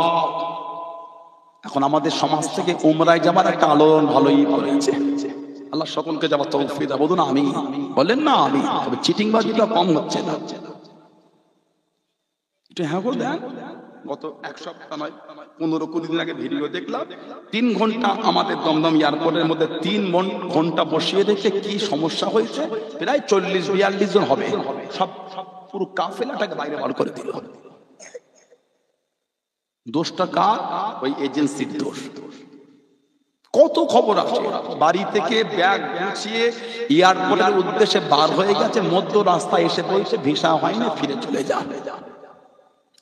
এখন আমাদের সমাজ থেকে উমরায় যাবার একটা আলোড়ন ভালোই করেছে। আল্লাহ সকলকে যাবার তৌফিক দাও। বলুন আমি, বলেন না আমি। তবে চিটিংবাজিটা কম হচ্ছে না। একটু হ্যাঁ বল দেন। গত এক সপ্তাহ নয় 15-20 দিন আগে ভিডিও দেখলাম, 3 ঘন্টা আমাদের দমদম এয়ারপোর্টের মধ্যে 3 ঘন্টা বসিয়ে রেখে কি সমস্যা হয়েছে, প্রায় 40-42 জন হবে, সব পুরো কাফেলাটাকে বাইরে বার করে দিল। দোষটা কার? ওই এজেন্সির দোষ। কত খবর আছে, বাড়ি থেকে ব্যাগ গুছিয়ে এয়ারপোর্টের উদ্দেশ্যে বার হয়ে গেছে, মধ্য রাস্তায় এসে বলছে ভিসা হয়নি, ফিরে চলে যাবে।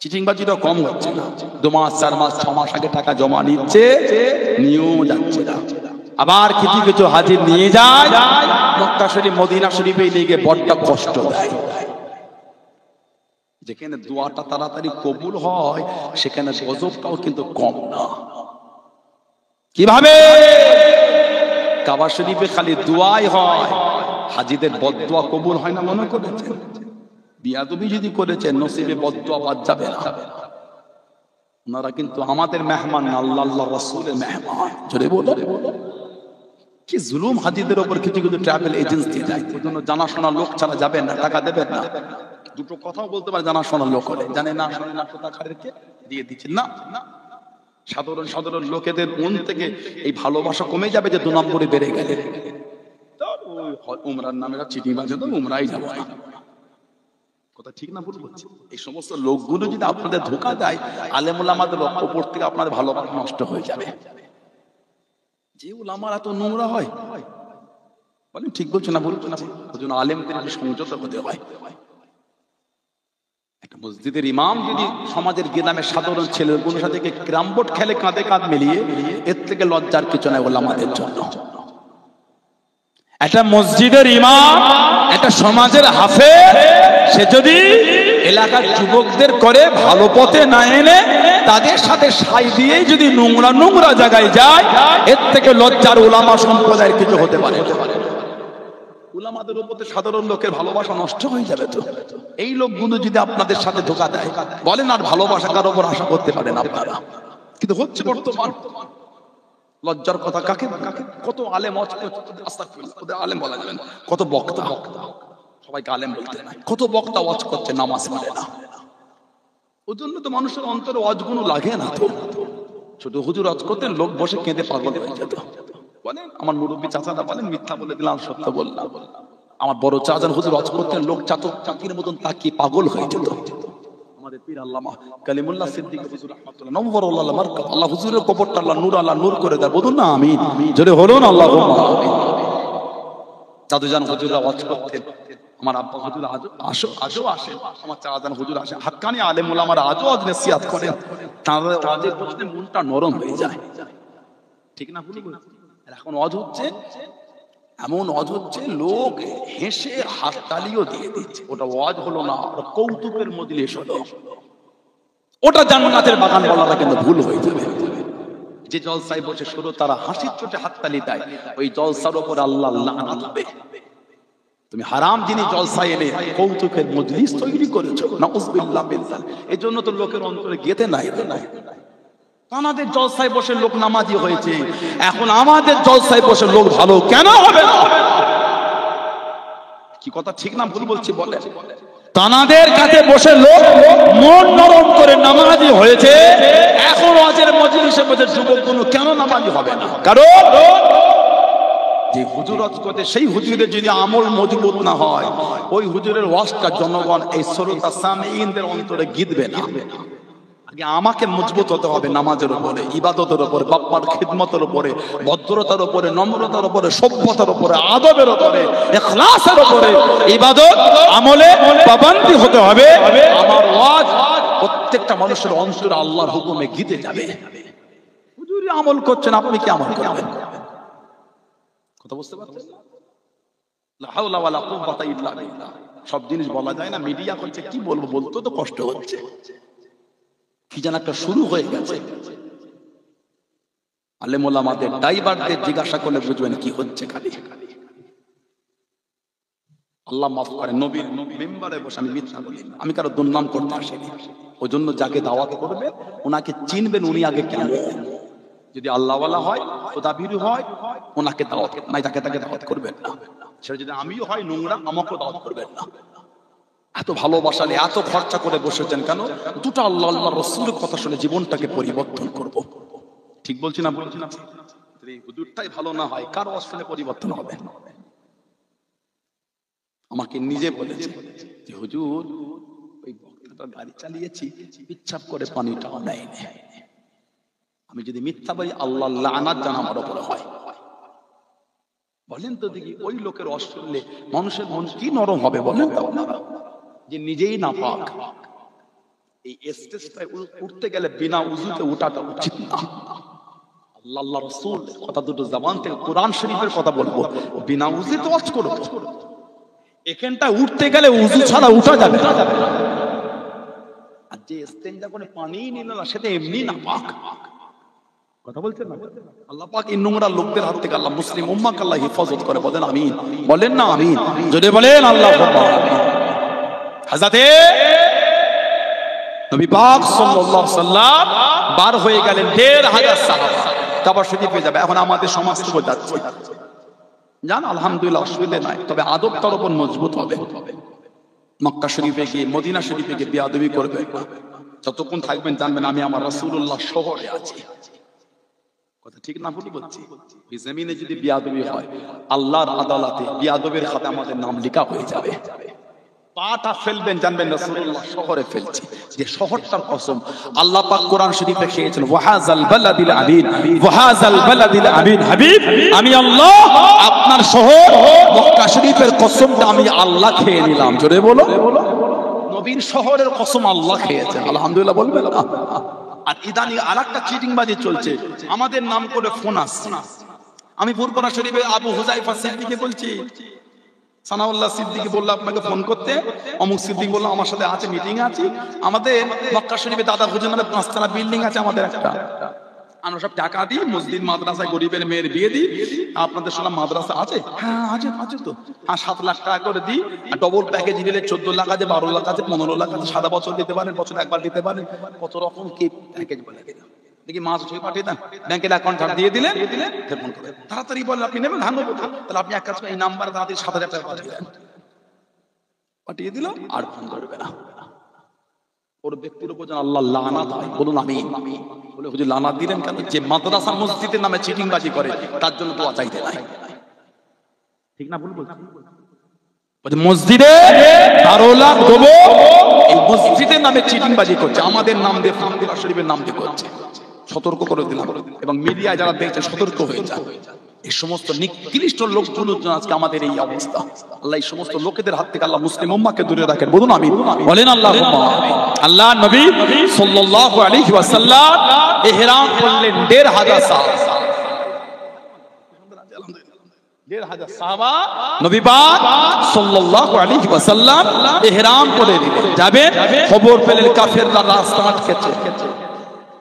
চিটিংবাজিটা কম হচ্ছে না। 2 মাস 4 মাস 6 মাস আগে টাকা জমা নিচ্ছে, নিয়েও যাচ্ছে না। আবার কিছু কিছু হাজির নিয়ে যায় মক্কা শরীফ মদিনা শরীফে নিয়ে গিয়ে বড্ড কষ্ট দেয়। যেখানে দোয়াটা তাড়াতাড়ি কবুল হয় সেখানে গজবটাও কিন্তু কম না। কিভাবে? কাবা শরীফে খালি দোয়াই হয়, হাজিদের বদদোয়া কবুল হয় না মনে করেছেন? বিয়াদবি যদি করেছেন নসিবে বদদোয়া বাদ যাবে না। ওনারা কিন্তু আমাদের মেহমান না, আল্লাহ রাসূলের মেহমান। জোরে বলো। কি জুলুম হাজিদের উপর কিছু কিছু ট্রাভেল এজেন্সি দেয়। ওজন্য জানাশোনা লোক ছাড়া যাবেন না, টাকা দেবেন না। দুটো কথাও বলতে পারে জানাশোনা লোক হলে, জানে না শোনে না টাকাদেরকে দিয়ে দিচ্ছেন না। সাধারণ লোকেদের মন থেকে এই ভালোবাসা কমে যাবে যে 2 নম্বরে বেড়ে গেলে। উমরার নামে চিটিংবাজি, তো উমরাই যাবো না। কথা ঠিক না ভুল বলছি? এই সমস্ত লোকগুলো যদি আপনাদের ধোঁকা দেয়, আলেম ওলামাদের উপর থেকে আপনাদের ভালোবাসা নষ্ট হয়ে যাবে। যে ওলামারা এত নোংরা হয়, বলেন ঠিক বলছো না ভুল বলছো? ওই জন্য আলেমদের একটু সংযত হতে হয়। একটা মসজিদের ইমাম যদি সমাজের গ্রামের সাধারণ ছেলেগুলোর সাথে ক্রামবোর্ড খেলে কাঁধে কাঁধ মিলিয়ে, এর থেকে লজ্জার কিছু নাই ওলামাদের জন্য। একটা মসজিদের ইমাম, একটা সমাজের হাফেজ, সে যদি এলাকার যুবকদের করে ভালো পথে না এনে তাদের সাথে সাই দিয়ে যদি নোংরা জায়গায় যায়, এর থেকে লজ্জার ওলামা সম্প্রদায়ের কিছু হতে পারে। উলামাদের উপর সাধারণ লোকের ভালোবাসা নষ্ট হয়ে যাবে। তো এই লোকগুলো যদি আপনাদের সাথে ধোঁকা দেয়, বলেন আর ভালোবাসা কার উপর আশা করতে পারেন আপনারা? কিন্তু হচ্ছে বর্তমান। লজ্জার কথা কাকে? কত আলেম ওদের আলেম বলা যাবে না, কত বক্তা, সবাইকে আলেম বলতে নাই, কত বক্তা ওয়াজ করছে, নামাজ পড়ে না। ওই জন্য তো মানুষের অন্তরে ওয়াজগুলো লাগে না। তো ছোট হুজুর ওয়াজ করতেন, লোক বসে কেঁদে পাগল হয়ে যেত। বলেন আমার মুরব্বী চাচারা বলেন মিথ্যা বলে দিলাম, সত্য বললাম। আমার বড় চাচার হুজুর ওয়াজ করতেন, লোক চাকির মতন তাকিয়ে পাগল হয়ে যেত। আমাদের পীর আল্লামা কালিমুল্লাহ সিদ্দিকী হুজুর রাহমাতুল্লাহ নওয়ারুল্লাহ মারকাত, আল্লাহ হুজুরের কবরটা আল্লাহ নূর করে দেয়। বলুন না আমিন। জোরে বলুন আল্লাহুম্মা আমিন। দাদুজান হুজুররা ওয়াজ করতেন, আমার আব্বা হুজুর আজও আসেন, আমার চাচাজান হুজুর আসেন, হাক্কানি আলেম ওলামারা আজও ওয়াজ নসিহত করেন। তাদের ওয়াজের বসতে মনটা নরম হয়ে যায়। ঠিক না ভুল বলছি? এখন ওয়াজ হচ্ছে, এমন ওয়াজ হচ্ছে লোক হেসে হাততালিও দিয়ে দিচ্ছে। ওটা ওয়াজ হলো না, ওটা কৌতুকের মজলিস হলো। ওটা জান্নাতের বাগান বলাটা কিন্তু ভুল হয়ে যাবে। যে জলসায় বসে শুরু তারা হাসির চোটে হাততালি দেয়, ওই জলসার উপর আল্লাহ লানত হবে। তুমি হারাম জিনিস জলসায় এনে কৌতুকের মজলিস তৈরি করেছো, নাউযুবিল্লাহ বিল্লাহ। এজন্য তো লোকের অন্তরে গেতে নাই। তাদের জলসায় বসে লোক নামাজি হয়েছে, এখন আমাদের জলসায় বসে লোক ভালো কেন হবে না? কি কথা ঠিক না ভুল বলছি বলে? তানাদের কাছে বসে লোক মন নরম করে নামাজি হয়েছে, এখন ওয়াজের মজলিসে বসে যুবকগুলো কেন নামাজি হবে না? কারণ যে হুজুর ওয়াজ করতে, সেই হুজুরের যদি আমল মজবুত না হয়, ওই হুজুরের ওয়াজটা জনগণ এই শ্রোতা সামিঈনদের অন্তরে গিদবে না। আগে আমাকে মজবুত হতে হবে নামাজের উপরে, ইবাদতের উপরে, বাপ্পার খিদমতের উপরে, ভদ্রতার উপরে, নম্রতার উপরে, সভ্যতার উপরে, আদবের উপরে, ইখলাসের উপরে, ইবাদত আমলে পাবন্দি হতে হবে। আমার ওয়াজ প্রত্যেকটা মানুষের অন্তরে আল্লাহর হুকুমে গিতে যাবে। হুজুরি আমল করছেন, আপনি কি আমল করবেন? কথা বুঝতে পারছেন? লা হাওলা ওয়ালা কুওয়াতা ইল্লা বিল্লাহ। সব জিনিস বলা যায় না, মিডিয়া করছে, কি বলবো, বলতে তো কষ্ট হচ্ছে। কি যেন একটা শুরু হয়ে গেছে। আলেম ওলামাদের ড্রাইভারদের জিজ্ঞাসা করলে বুঝবেন কি হচ্ছে। খালি আল্লাহ মাফ করে, নবীর মেম্বারে বসে আমি মিথ্যা বলি না, আমি কারো দুর্নাম করতে আসিনি। ওই জন্য যাকে দাওয়াত করবে ওনাকে চিনবেন, উনি আগে কেমন। যদি আল্লাহওয়ালা হয়, খোদাভীরু হয়, ওনাকে দাওয়াত, নাই তাকে দাওয়াত করবেন না। সেটা যদি আমিও হয় নোংরা, আমাকেও দাওয়াত করবেন না। এত ভালোবাসালে এত খরচা করে বসেছেন কেন? দুটো আল্লাহ আল্লাহ রসুলের কথা শুনে জীবনটাকে পরিবর্তন করব। ঠিক বলছি না? বলছি না? যদি হুজুরটাই ভালো না হয়, কার ওয়াজ শুনে পরিবর্তন হবে? আমাকে নিজে বলেছে যে হুজুর ওই বক্তাটা গাড়ি চালিয়েছি, পিচ্ছাপ করে পানিটাও নেয়নি। আমি যদি মিথ্যা বলি আল্লাহ লানাত যেন আমার উপরে হয়। বলেন তো দেখি, ওই লোকের ওয়াজ শুনলে মানুষের মন কি নরম হবে বলেন তো আপনারা? যে নিজেই না পাক, এই স্টেজটায় উঠতে গেলে বিনা উযুতে ওঠাটা উচিত না। আল্লাহ আল্লাহ রাসূল কথা দুটো জবান থেকে কোরআন শরীফের কথা বলবো, বিনা উযুতে ওয়াজ করব। এখানটা উঠতে গেলে উযু ছাড়া উঠা যাবে না। আর যে ইস্তেঞ্জা করে পানি নিল না, সেটা এমনি না পাক। কথা বলছেন না? আল্লাহ পাক এই নোংরা লোকদের হাত থেকে আল্লাহ মুসলিম উম্মাহকে আল্লাহ হেফাজত করে। বলেন আমিন। বলেন না আমিন? যদি বলেন আল্লাহুম্মা আমিন। হযরতে নবী পাক সাল্লাল্লাহু আলাইহি সাল্লাম বার হয়ে গেলেন ১৫০০ সাহাবা, কাবা শরীফে যাবে। এখন আমাদের সমাজ থেকে যাচ্ছে, জান আলহামদুলিল্লাহ, অসুবিধা নাই, তবে আদব তার উপর মজবুত হবে। মক্কা শরীফে গিয়ে, মদিনা শরীফে গিয়ে বিয়াদবি করবেন না। যতক্ষণ থাকবেন জানবেন আমি আমার রাসূলুল্লাহ শহরে আছি। কথা ঠিক না ভুল বলছি? এই জমিনে যদি বিয়াদবি হয়, আল্লাহর আদালতে বিয়াদবের খাতে আমাদের নাম লেখা হয়ে যাবে। পাটা ফেলবেন জানবেন রাসূলুল্লাহ শহরে ফেলছে। যে শহরটার কসম আল্লাহ পাক কোরআন শরীফে খেয়েছেন, ওয়াহাযাল বালাদিল আমিন, ওয়াহাযাল বালাদিল আমিন। হাবিব, আমি আল্লাহ আপনার শহর মক্কা শরীফের কসমটা আমি আল্লাহ খেয়ে নিলাম। জোরে বলো। নবীর শহরের কসম আল্লাহ খেয়েছেন, আলহামদুলিল্লাহ বলবেন না? আর ইদানি আরেকটা চিটিংবাজি চলছে, আমাদের নাম করে ফোন আসছে। আমি ফুরফুরা শরীফে আবু হুযায়ফা সিদ্দিককে বলছি, সানাউল্লাহ সিদ্দিকী বলল আপনাকে ফোন করতে, অমুক সিদ্দিক বলল আমার সাথে আছে, মিটিং আছে। আমাদের মক্কা শরীফে দাদা হুজুর নামে ৫তলা বিল্ডিং আছে আমাদের একটা, আমরা সব টাকা দিই মসজিদ মাদ্রাসায় গরিবের মেয়ের বিয়ে দিই। আপনাদের শুনলাম মাদ্রাসা আছে? হ্যাঁ আছে, আছে তো। হ্যাঁ ৭ লাখ টাকা করে দিই, আর ডবল প্যাকেজ নিলে ১৪ লাখ আছে, ১২ লাখ আছে, ১৫ লাখ আছে। সাদা বছর দিতে পারেন, বছর একবার দিতে পারেন, কত রকম কি প্যাকেজ বলে দিলাম। দেখি মাস ছুঁয়ে পাঠিয়ে দেন, ব্যাংকের অ্যাকাউন্ট দিয়ে দিলেন, ফোন করে তাড়াতাড়ি বলেন আপনি নেবেন। হ্যাঁ নেবো। তাহলে আপনি এক কাজ করেন, এই নাম্বার তাড়াতাড়ি ৭,০০০ টাকা পাঠিয়ে দেন। পাঠিয়ে দিল, আর ফোন করবে না। ওর ব্যক্তির উপর যেন আল্লাহ লানাত হয়। বলুন আমিন। বলে হুজুর লানাত দিলেন কেন? যে মাদ্রাসা মসজিদের নামে চিটিংবাজি করে তার জন্য দোয়া চাইতে নাই। ঠিক না ভুল বলছি? মসজিদে ১২ লাখ দেবো, এই মসজিদের নামে চিটিংবাজি করছে, আমাদের নাম দিয়ে ফুরফুরা শরীফের নাম দিয়ে করছে। সতর্ক করে দিলাম, এবং মিডিয়ায় যারা দেখছে সতর্ক হয়ে যায়। এই সমস্ত নিকৃষ্ট লোকগুলোর জন্য আজকে আমাদের এই অবস্থা। আল্লাহ এই সমস্ত লোকেদের হাত থেকে আল্লাহ মুসলিম উম্মাহকে দূরে রাখেন। বলুন আমিন। বলেন আল্লাহুম্মা আমিন। আল্লাহ নবী সাল্লাল্লাহু আলাইহি ওয়াসাল্লাম ইহরাম করলেন ১৫০০ সাহাবা। ১৫০০ সাহাবা নবী পাক সাল্লাল্লাহু আলাইহি ওয়াসাল্লাম ইহরাম করে দিলেন। যাবেন, খবর পেলেন কাফেররা রাস্তা আটকেছে,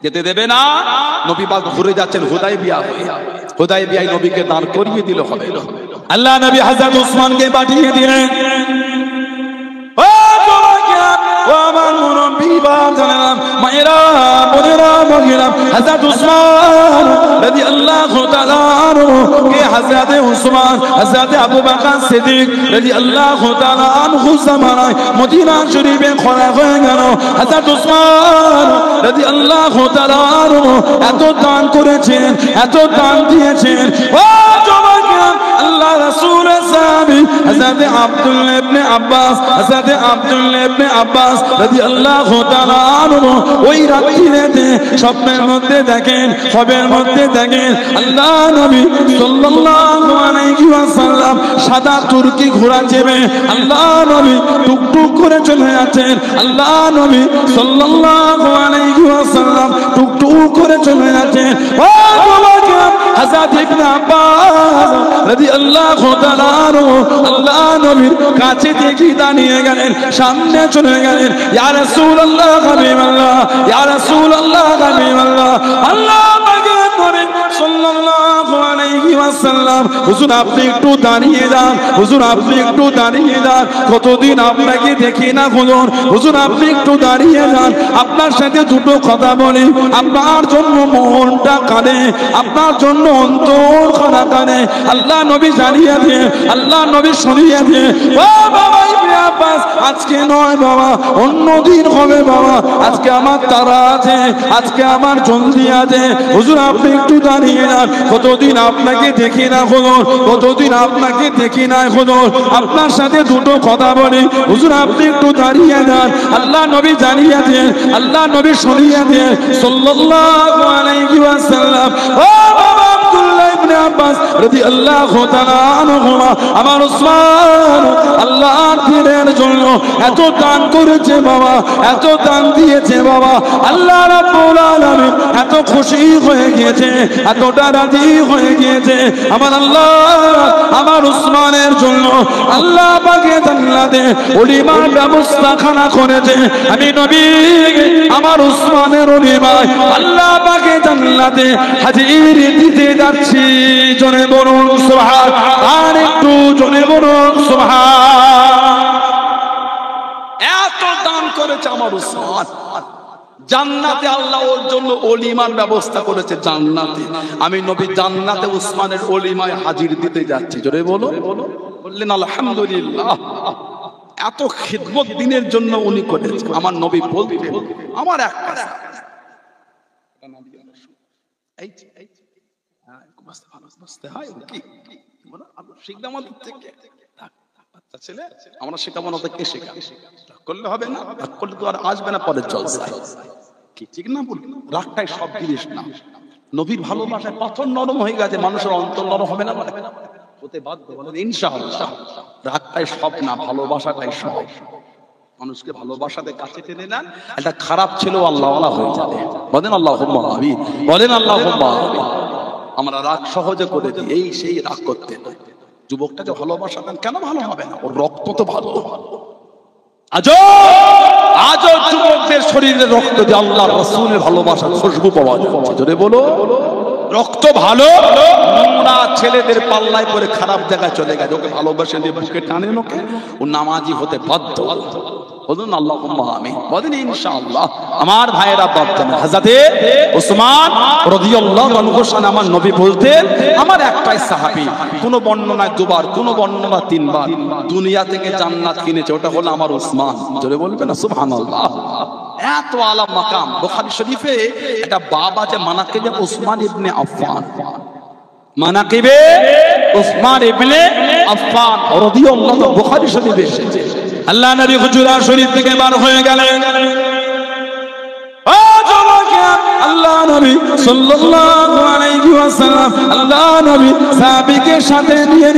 যেতে দেবে না। নবী পাক ঘুরে যাচ্ছেন হুদায়বিয়া হয়ে। হুদায়বিয়ায় নবীকে দাঁড় করিয়ে দিল হবে না। আল্লাহ নবী হযরত ওসমানকে পাঠিয়ে দিলেন। ও তোমাকে ও আমার মুরব্বি বাজালাম, মায়েরা বোনেরা মহিলাম, হযরত ওসমান রাদিয়াল্লাহু তাআলা আনহু কে হযরত ওসমান, হযরত আবু বকর সিদ্দিক রাদিয়াল্লাহু তাআলা আনহু জামানায় মদিনা শরীফে খোলা হয়ে গেল। হযরত ওসমান রাদিয়াল্লাহু তাআলা আনহু এত দান করেছেন, এত দান দিয়েছেন। ও জওয়ান, আল্লাহ রাসূলের সাহাবী হযরত আব্দুল্লাহ ইবনে আব্বাস, হযরত আব্দুল্লাহ ইবনে আব্বাস রাদিয়াল্লাহু তাআলা আনহু ওই রাত্রিতে স্বপ্নের মধ্যে দেখেন, খবরের মধ্যে দেখেন আল্লাহ নবী সাল্লাল্লাহু আলাইহি ওয়াসাল্লাম সাদা তুর্কি ঘোড়া চেপে আল্লাহ নবী টুকটুক করে চলে যাচ্ছেন। আল্লাহ নবী সাল্লাল্লাহু আলাইহি ওয়াসাল্লাম টুকটুক করে চলে যাচ্ছেন। ও বাবাকে হযরত ইবনে আব্বাস রাদিয়াল্লাহু তাআলা আনহু আল্লাহ নবীর কাছে দেখি দাঁড়িয়ে গেলেন, সামনে চলে গেলেন। ইয়া রাসূলুল্লাহ হাবিবাল্লাহ, ইয়া রাসূলুল্লাহ হাবিবাল্লাহ, আল্লাহ পাকের নবী সাল্লাল্লাহু আলাইহি ওয়াসাল্লাম, হুজুর আপনি একটু দাঁড়িয়ে যান, হুজুর আপনি একটু দাঁড়িয়ে যান, কতদিন আপনাকে দেখি না হুজুর, হুজুর আপনি একটু দাঁড়িয়ে যান, আপনার সাথে দুটো কথা বলি। আপনার জন্য মনটা কাঁদে, আপনার জন্য অন্তর খানা কাঁদে। আল্লাহ নবী জানিয়ে দিয়ে, আল্লাহ নবী শুনিয়ে দিয়ে, ও বাবা ইবনে আব্বাস, আজকে নয় বাবা, অন্য দিন হবে বাবা, আজকে আমার তারা আছে, আজকে আমার জলদি আছে। হুজুর আপনি একটু দাঁড়িয়ে যান, কতদিন আপনাকে দেখি না হুজুর, কতদিন আপনাকে দেখি না হুজুর, আপনার সাথে দুটো কথা বলি। হুজুর আপনি একটু দাঁড়িয়ে যান, আল্লাহ নবী জানিয়ে দেন, আল্লাহ নবী শুনিয়ে দেন সাল্লাল্লাহু আলাইহি ওয়াসাল্লাম। ও বাবা আব্দুল্লাহ ইবনে আব্বাস রাদিয়াল্লাহু তাআলা আনহুমা, আমার উসমান আল্লাহর দ্বীনের জন্য এত দান করেছে বাবা, এত দান দিয়েছে বাবা, আল্লাহ রাব্বুল আলামিন এত খুশি হয়ে গিয়েছে, এতটা রাজি হয়ে গিয়েছে। আমার আল্লাহ আমার উসমানের জন্য আল্লাহ পাকে জান্নাতে ওলিমার ব্যবস্থা খানা করেছে। আমি নবী আমার উসমানের ওলিমায় আল্লাহ পাকে জান্নাতে হাজির দিতে যাচ্ছি। জোরে বলুন সুবহান, আর একটু জোরে বলুন সুবহান। এত দান করেছে আমার উসমান, জান্নাতে আল্লাহ ওর জন্য ওলিমার ব্যবস্থা করেছে জান্নাতে। আমি নবী জান্নাতে উসমানের ওলিমায় হাজির দিতে যাচ্ছি। জোরে বলো, বললেন আলহামদুলিল্লাহ। এত খিদমত দিনের জন্য উনি করেছেন। আমার নবী বলতেন, আমার একটা আমরা শেখাবো না, কে শেখা করলে হবে না, করলে তো আর আসবে না পরের জলসায়। ঠিক না? বলি রাগটাই সব জিনিস না। নবীর ভালোবাসায় পাথর নরম হয়ে গেছে, মানুষের অন্তর নরম হবে না, হতে বাধ্য। বলেন ইনশাআল্লাহ। রাগটাই সব না, ভালোবাসাটাই সব। মানুষকে ভালোবাসাতে কাছে টেনে নেন, এটা খারাপ ছিল আল্লাহওয়ালা হয়ে যাবে। বলেন আল্লাহুম্মা আমিন, বলেন আল্লাহুম্মা আমিন। আমরা রাগ সহজে করে দিই, এই সেই রাগ করতে না। যুবকটাকে ভালোবাসা দেন, কেন ভালো হবে না? ওর রক্ত তো ভালো। আজও যুবকদের শরীরে রক্ত দিয়ে আল্লাহর রাসূলের ভালোবাসার খুশবু পাওয়া যাচ্ছে। জোরে বলো, রক্ত ভালো। নোংরা ছেলেদের পাল্লায় পরে খারাপ জায়গায় চলে গেছে, ওকে ভালোবাসে দিয়ে বুকে টানেন, ওকে ও নামাজি হতে বাধ্য। বলুন আল্লাহুম্মা আমিন, বলেন ইনশাআল্লাহ। আমার ভাইয়েরা বাচ্চা হযরতে ওসমান রাদিয়াল্লাহু আনহু শান আমার নবী বলতেন, আমার একটাই সাহাবী, কোন বর্ণনায় দুবার, কোন বর্ণনা তিনবার দুনিয়া থেকে জান্নাত কিনেছে, ওটা হলো আমার ওসমান। জোরে বলবেন না সুবহানাল্লাহ। এত আলা মাকাম। বুখারী শরীফে এটা বাব আছে, মানাকিবে ওসমান ইবনে আফফান, মানাকিবে ওসমান ইবনে আফফান রাদিয়াল্লাহু। বুখারী শরীফে এসেছে। আল্লাহ নবী হুজুরা শরীফ থেকে বার হয়ে গেলেন। আল্লাহ নবী সাল্লাল্লাহু আলাইহি ওয়াসাল্লাম, আল্লাহ নবী সাহাবীকে সাথে নিয়ে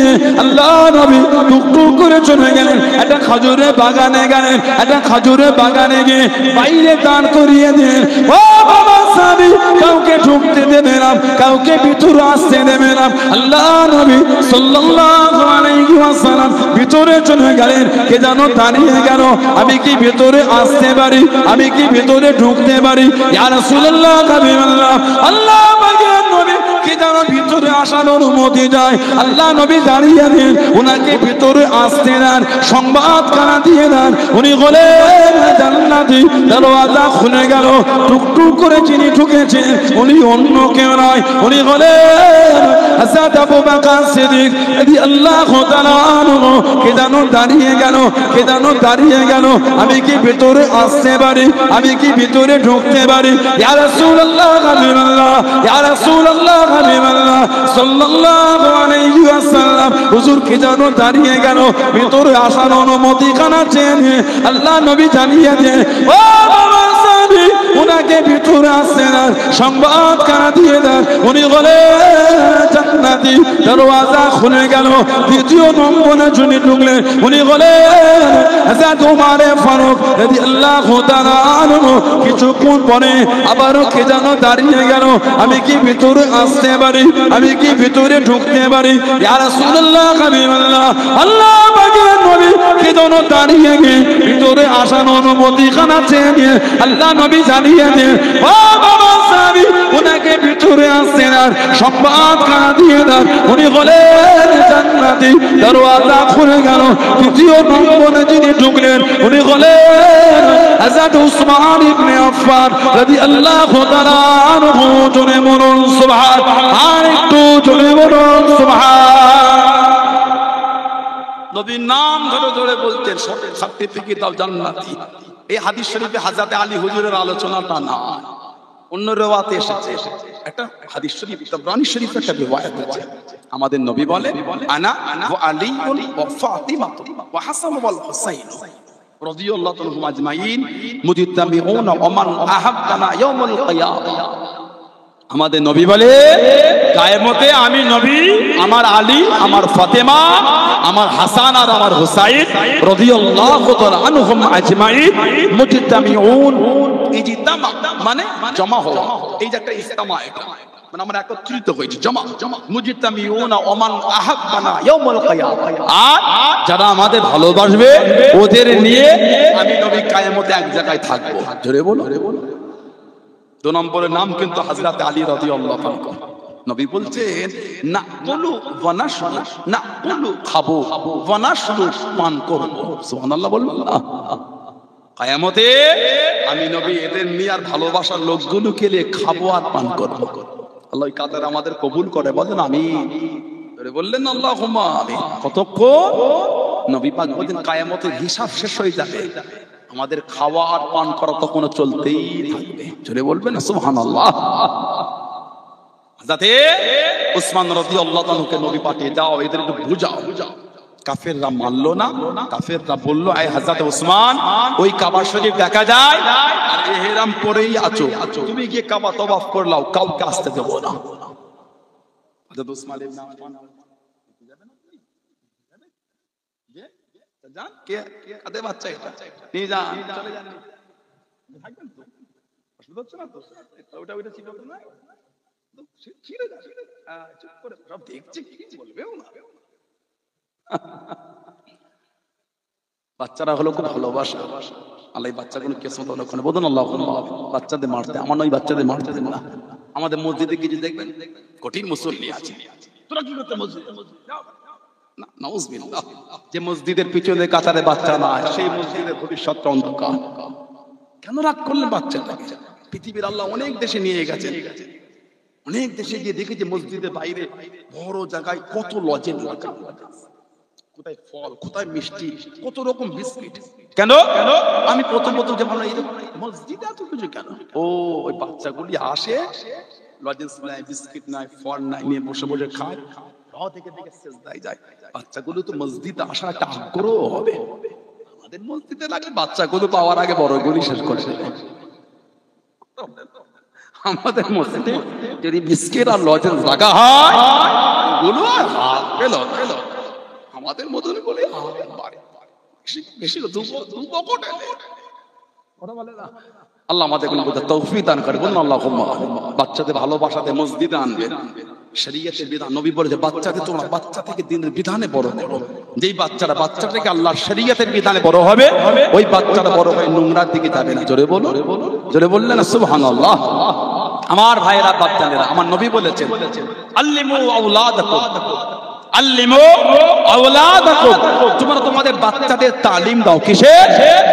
আল্লাহ নবী টুকটুক করে চলে গেলেন। একটা খেজুরের বাগানে গেলেন, একটা খেজুরের বাগানে গিয়ে বাইরে দাঁড় করিয়ে দিলেন। ও বাবা সাহাবী, কাউকে ঢুকতে দেবে না, কাউকে ভিতরে আসতে দেবে না। আল্লাহ নবী সাল্লাল্লাহু আলাইহি ওয়াসাল্লাম ভিতরে চলে গেলেন। কে যেন দাঁড়িয়ে গেল, আমি কি ভিতরে আসতে পারি, আমি কি ভিতরে ঢুকতে পারি? ইয়া রাসূলুল্লাহ, হাবিবাল্লাহ, আল্লাহ পাকের নবী কে যেন ভিতরে আসার অনুমতি যায়। আল্লাহ নবী দাঁড়িয়ে দেন, ওনাকে ভিতরে আসতে দেন, সংবাদ কানা দিয়ে দেন। উনি বলেন জান্নাতি, দরওয়াজা খুলে গেল। টুকটুক করে যিনি ঢুকেছেন উনি অন্য কেউ নয়, উনি বলেন হযরত আবু বকর সিদ্দিক রাদিয়াল্লাহু তাআলা আনহু। কে যেন দাঁড়িয়ে গেল, কে যেন দাঁড়িয়ে গেল, আমি কি ভিতরে আসতে পারি, আমি কি ভিতরে ঢুকতে পারি? ইয়া রাসূলুল্লাহ, হাবিবাল্লাহ, ইয়া রাসূলুল্লাহ, হাবিবাল্লাহ সাল্লাল্লাহু আলাইহি ওয়াসাল্লাম। হুজুর কে যেন দাঁড়িয়ে গেল, ভিতরে আসার অনুমতি কানা চেয়ে আল্লাহ নবী জানিয়ে দেন, ও বাবা সাহাবী, উনাকে ভিতরে আসতে না, সংবাদ কানা দিয়ে দেন। উনি বলেন জান্নাতি, দরওয়াজা খুলে গেল। দ্বিতীয় নম্বরে যিনি ঢুকলেন উনি বলেন হযরত ওমর ফারুক রাদিয়াল্লাহু তাআলা আনহু। কিছুক্ষণ পরে আবারও কে যেন দাঁড়িয়ে গেল, আমি কি ভিতরে আসতে পারি, আমি কি ভিতরে ঢুকতে পারি? ইয়া রাসূলুল্লাহ, হাবিবাল্লাহ, আল্লাহ পাকের নবী কেদন দাঁড়িয়ে গিয়ে ভিতরে আসার অনুমতি খানা চেয়ে নিয়ে আল্লাহ নবী জানিয়ে দিয়ে ও বাবা সাহাবী উনাকে ভিতরে আসছেন আর সংবাদ খানা দিয়ে দেন উনি বলেন জান্নাতি দরওয়াজা খুলে গেল দ্বিতীয় নম্বরে যিনি ঢুকলেন উনি বলেন হযরত উসমান ইবনে আফফান রাদিয়াল্লাহু তাআলা আনহু জোরে বলুন সুবহান আর একটু জোরে বলুন সুবহান নবীর নাম ধরে ধরে বলতেন সার্টিফিকেট দাও জান্নাতি এই হাদিস শরীফে হযরত আলী হুজুরের আলোচনাটা না অন্য রিওয়ায়াতে এসেছে একটা হাদিস শরীফ তাবরানী শরীফে একটা রিওয়ায়াত আছে আমাদের নবী বলেন আনা ওয়া আলী ওয়া ফাতিমা ওয়া হাসান ওয়াল হুসাইন রাদিয়াল্লাহু আনহুম আজমাইন মুজতামিউনা ওয়া মান আহাব্বানা ইয়াউমুল কিয়ামah আমাদের নবী বলে কিয়ামতে আমি নবী আমার আলী আমার ফাতেমা আমার হাসান আর আমার হুসাইন রাদিয়াল্লাহু তাআলা আনহুম আজমাইন মুজতামিউন ইজতামা মানে জমা হওয়া এই যে একটা ইজতামা এটা মানে আমরা একত্রিত হয়েছি জমা মুজতামিউনা ওয়া মান আহাব্বানা ইয়াউমুল কিয়ামah আর যারা আমাদের ভালোবাসবে ওদের নিয়ে আমি নবী কিয়ামতে এক জায়গায় থাকবো জোরে বলো দু নম্বরের নাম কিন্তু হযরত আলী রাদিয়াল্লাহু আনহু নবী বলছেন না বলু ওয়ানাশরু না বলু খাবো ওয়ানাশরু পান করব সুবহানাল্লাহ বলুন কিয়ামতে আমি নবী এদের নিয়ে আর ভালোবাসার লোকগুলোকে নিয়ে খাবো আর পান করব আল্লাহ এই কাতার আমাদের কবুল করে বলেন আমিন করে বললেন আল্লাহুম্মা আমিন কতক্ষণ নবী পাক বলেন কিয়ামতের হিসাব শেষ হয়ে যাবে আমাদের খাওয়া আর পান করা তখন চলতেই থাকবে জোরে বলবেন সুবহানাল্লাহ যাতে উসমান রাদিয়াল্লাহু আনহুকে নবী পাঠিয়ে দাও এদের একটু বুঝাও কাফেররা মানলো না কাফেররা বলল আয় হযরত উসমান ওই কাবা শরীফ দেখা যায় আর ইহরাম পরেই আছো তুমি গিয়ে কাবা তওয়াফ করলাও কাউকে আসতে দেব না হযরত উসমান ইবনে আফফান জান কে কাদে বাচ্চা এটা নিয়ে যান চলে যান থাকবেন তো অসুবিধা হচ্ছে না তো ওটা ছিল না ছিড়ে যা চুপ করে সব দেখছে কি বলবেও না বাচ্চারা হলো খুব ভালোবাসা আল্লাহ বাচ্চাগুলো কেসমত হলো কোন বদন আল্লাহ বাচ্চাদের মারতে আমার নয় বাচ্চাদের মারতে দেন না আমাদের মসজিদে গিয়ে দেখবেন কঠিন মুসল্লি আছে তোরা কি করতে মসজিদে না নাউজুবিল্লাহ যে মসজিদের পিছনে কাতারে বাচ্চা না সেই মসজিদের ভবিষ্যৎ অন্ধকার কেন রাগ করলেন বাচ্চাটাকে পৃথিবীর আল্লাহ অনেক দেশে নিয়ে গেছেন অনেক দেশে গিয়ে দেখেছি মসজিদের বাইরে বড় জায়গায় কত লজেন লাগা কোথায় ফল কোথায় মিষ্টি কত রকম বিস্কিট কেন আমি প্রথম যে ভালো এই মসজিদে এত কিছু কেন ও ওই বাচ্চাগুলি আসে লজেন্স নাই বিস্কিট নাই ফল নাই নিয়ে বসে বসে খায় থেকে সেজদায় যায় বাচ্চাগুলো তো মসজিদে আসার একটা আগ্রহ হবে আমাদের মসজিদে লাগে বাচ্চাগুলো পাওয়ার আগে বড়গুলি শেষ করে দেবে আমাদের মসজিদে যদি বিস্কিট আর লজেন্স লাগা হয় ওগুলো আর হাত পেল আমাদের মতন বলে বেশি আল্লাহ আমাদের তৌফিক দান করে বলুন আল্লাহুম্মা বাচ্চাদের ভালোবাসাতে মসজিদে আনবেন শরীয়তের বিধান নবী বলেছে বাচ্চাদের তোমরা বাচ্চা থেকে দিনের বিধানে বড় করো যেই বাচ্চা থেকে আল্লাহর শরীয়তের বিধানে বড় হবে ওই বাচ্চাটা বড় হয়ে নোংরার দিকে যাবে না জোরে বলো জোরে বললেন না সুবহানাল্লাহ আমার ভাইয়েরা বাচ্চাদেরা আমার নবী বলেছেন আল্লিমু আওলাদাকুম আল্লিমু আওলাদাকুম তোমরা তোমাদের বাচ্চাদের তালিম দাও কিসের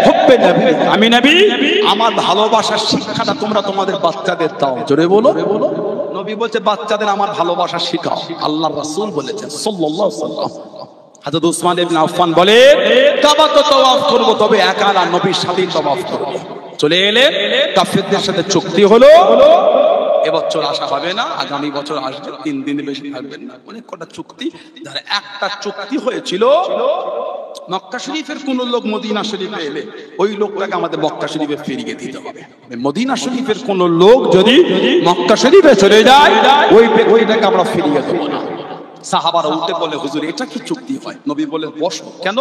হুব্বে নবী আমি নবী আমার ভালোবাসার শিক্ষাটা তোমরা তোমাদের বাচ্চাদের দাও জোরে বলো নবী বলছে বাচ্চাদের আমার ভালোবাসা শেখাও আল্লাহর রাসূল বলেছেন সাল্লাল্লাহু আলাইহি ওয়াসাল্লাম হযরত উসমান ইবনে আফফান বলে কাবা তো তওয়াফ করব তবে একা না নবীর সাথে তওয়াফ করব চলে এলেন কাফেরদের সাথে চুক্তি হলো এবছর আসা হবে না আগামী বছর আসবে 3 দিন বেশি থাকবেন না অনেক কটা চুক্তি যারা একটা চুক্তি হয়েছিল মক্কা শরীফের কোন লোক মদিনা শরীফে এলে ওই লোকটাকে আমাদের মক্কা শরীফে ফিরিয়ে দিতে হবে মদিনা শরীফের কোন লোক যদি মক্কা শরীফে চলে যায় ওই ব্যক্তিটাকে আমরা ফিরিয়ে দেব না সাহাবারা উঠে বলে, হুজুর এটা কি চুক্তি হয়? নবী বলে, বসো। কেন?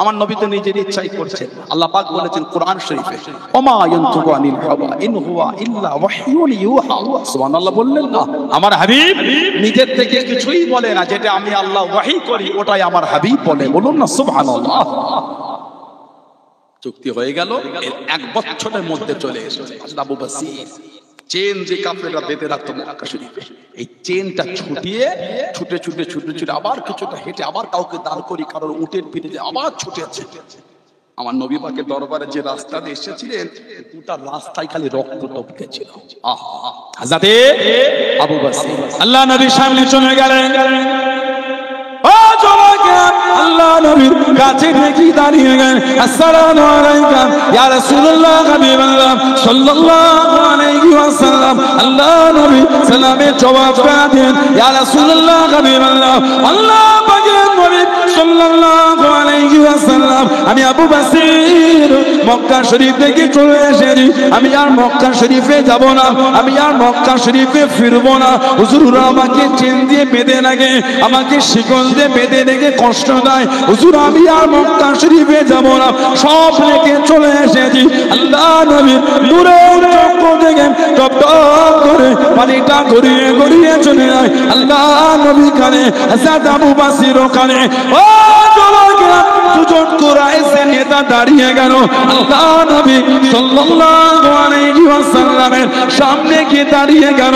আমার নবী তো নিজের ইচ্ছাই করছেন। আল্লাহ পাক বলেছেন কোরআন শরীফে, ওমা ইয়ানতুকু আনিল হাওয়া ইন হুয়া ইল্লা ওয়াহয়ুন ইউহা। সুবহানাল্লাহ বললেন না? আমার হাবিব নিজের থেকে কিছুই বলে না, যেটা আমি আল্লাহ ওয়াহী করি ওটাই আমার হাবিব বলে। বলুন না সুবহানাল্লাহ। চুক্তি হয়ে গেল, এক বছরের মধ্যে চলে এসেছে। আবু বসির চেন যে কাফেররা বেঁধে রাখতো মক্কা শরীফে, এই চেনটা ছুটিয়ে ছুটে ছুটে ছুটে ছুটে আবার কিছুটা হেঁটে আবার কাউকে দাঁড় করি কারোর উটের পিঠে যে আবার ছুটেছে। আমার নবী পাকের দরবারে যে রাস্তা দিয়ে এসেছিলেন, গোটা রাস্তায় খালি রক্ত টপকে ছিল। আহা, হযরতে আবু বসির আল্লাহ নবীর সামনে চলে গেলেন। আল্লাহ নবীর কাছে দেখি দাঁড়িয়ে গেলেন। আসসালামু আলাইকুম ইয়া রাসূলুল্লাহ হাবিবাল্লাহ সাল্লাল্লাহু আলাইহি ওয়াসাল্লাম। আল্লাহ নবী সালামের জবাব দেন, ইয়া রাসূলুল্লাহ হাবিবাল্লাহ। আল্লাহ পাকের নবী সাল্লাল্লাহু আলাইহি ওয়াসাল্লাম, আমি আবু বসির মক্কা শরীফ থেকে চলে এসেছি। আমি আর মক্কা শরীফে যাব না, আমি আর মক্কা শরীফে ফিরবো না। হুজুর আমাকে চেন দিয়ে বেঁধে রাখে, আমাকে শিকল দিয়ে বেঁধে রেখে কষ্ট দেয়। হুজুর আমি আর মক্কা শরীফে যাব না, সব রেখে চলে এসেছি। আল্লাহ নবী নূরের চক্ষু থেকে টপ টপ করে পানিটা গড়িয়ে গড়িয়ে চলে যায়। আল্লাহ নবী কানে, হযরত আবু বসির কানে। ও যুবকেরা, দুজন কুরাইশের নেতা দাঁড়িয়ে গেল। আল্লাহ নবী সাল্লাল্লাহু আলাইহি ওয়াসাল্লামের সামনে গিয়ে দাঁড়িয়ে গেল।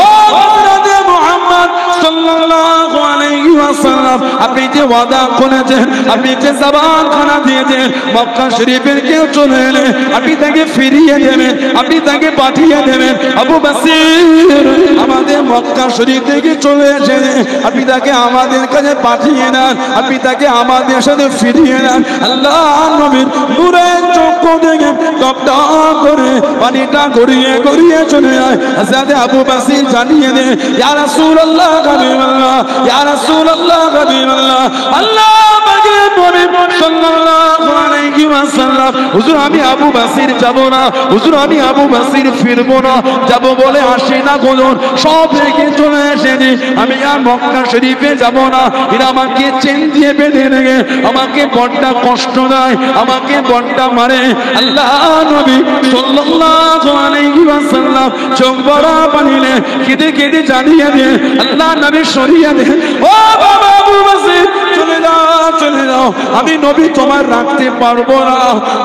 ও হযরত মুহাম্মদ সাল্লাল্লাহু আলাইহি ওয়াসাল্লাম, আপনি যে ওয়াদা করেছেন, আপনি যে জবান খানা দিয়েছেন, মক্কা শরীফের কেউ চলে এলে আপনি তাকে ফিরিয়ে দেবেন, আপনি তাকে পাঠিয়ে দেবেন। আবু বসির আমাদের মক্কা শরীফ থেকে চলে এসেছে, আপনি তাকে আমাদের কাছে পাঠিয়ে নেন, আপনি তাকে আমাদের সাথে ফিরিয়ে নেন। আল্লাহ নবীর নূরের চক্ষু থেকে টপ টপ করে পানিটা গড়িয়ে গড়িয়ে চলে যায়। হযরত আবু বসির জানিয়ে দেন, ইয়া রাসূলুল্লাহ হাবিবাল্লাহ, ইয়া রাসূলুল্লাহ হাবিবাল্লাহ। আল্লাহ পাকের নবী সাল্লাল্লাহু আলাইহি ওয়াসাল্লাম, হুজুর আমি আবু বসির যাব না, হুজুর আমি আবু বসির ফিরবো না, যাব বলে আসি না। বলুন সব রেখে চলে এসেছি, আমি আর মক্কা শরীফে যাব না। এরা আমাকে চেন দিয়ে বেঁধে রেখে আমাকে বড্ডা কষ্ট দেয়, আমাকে বড্ডা মারে। আল্লাহ নবী সাল্লাল্লাহু আলাইহি ওয়াসাল্লাম চোখ ভরা পানি নিয়ে কেঁদে কেঁদে জানিয়ে দেন, আল্লাহ নবী সরিয়ে দেন। ও বাবা আবু বসির, চলে যাও চলে যাও, আমি নবী তোমার রাখতে পারবো না,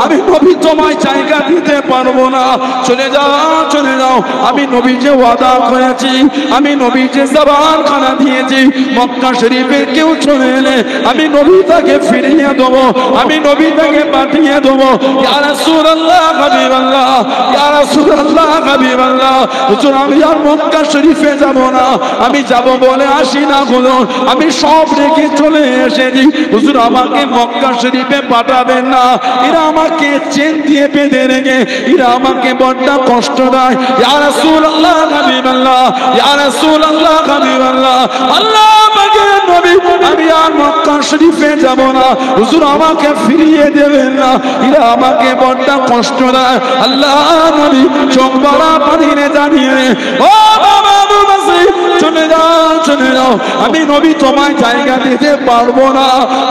আমি নবী তোমায় জায়গা দিতে পারবো না। চলে যাও চলে যাও, আমি নবী যে ওয়াদা করেছি, আমি নবী যে জবান খানা দিয়েছি, মক্কা শরীফে কেউ চলে এলে আমি নবী তাকে ফিরিয়ে দেবো, আমি নবী তাকে পাঠিয়ে দেবো। ইয়া রাসূলুল্লাহ হাবিবাল্লাহ, ইয়া রাসূলুল্লাহ হাবিবাল্লাহ। হুজুর আমি আর মক্কা শরীফে যাব না, আমি যাব বলে আসি না। বলুন আমি সব রেখে চলে এসেছি, হুজুর আমাকে মক্কা শরীফে পাঠাবেন না। এরা আমাকে চেন দিয়ে বেঁধে রেখে এরা আমাকে বড্ড কষ্ট দেয়। ইয়া রাসূলুল্লাহ হাবিবাল্লাহ, ইয়া রাসূলুল্লাহ হাবিবাল্লাহ। আল্লাহ পাকের নবী, আমি আর মক্কা শরীফে যাব না, হুজুর আমাকে ফিরিয়ে দেবেন না, এরা আমাকে বড্ড কষ্ট দেয়। আল্লাহ নবী চোখ ভরা পানি নিয়ে জানিয়ে, ও বাবা আবু বসির, চলে যাও চলে যাও, আমি নবী তোমায় জায়গা দিতে পারবো না,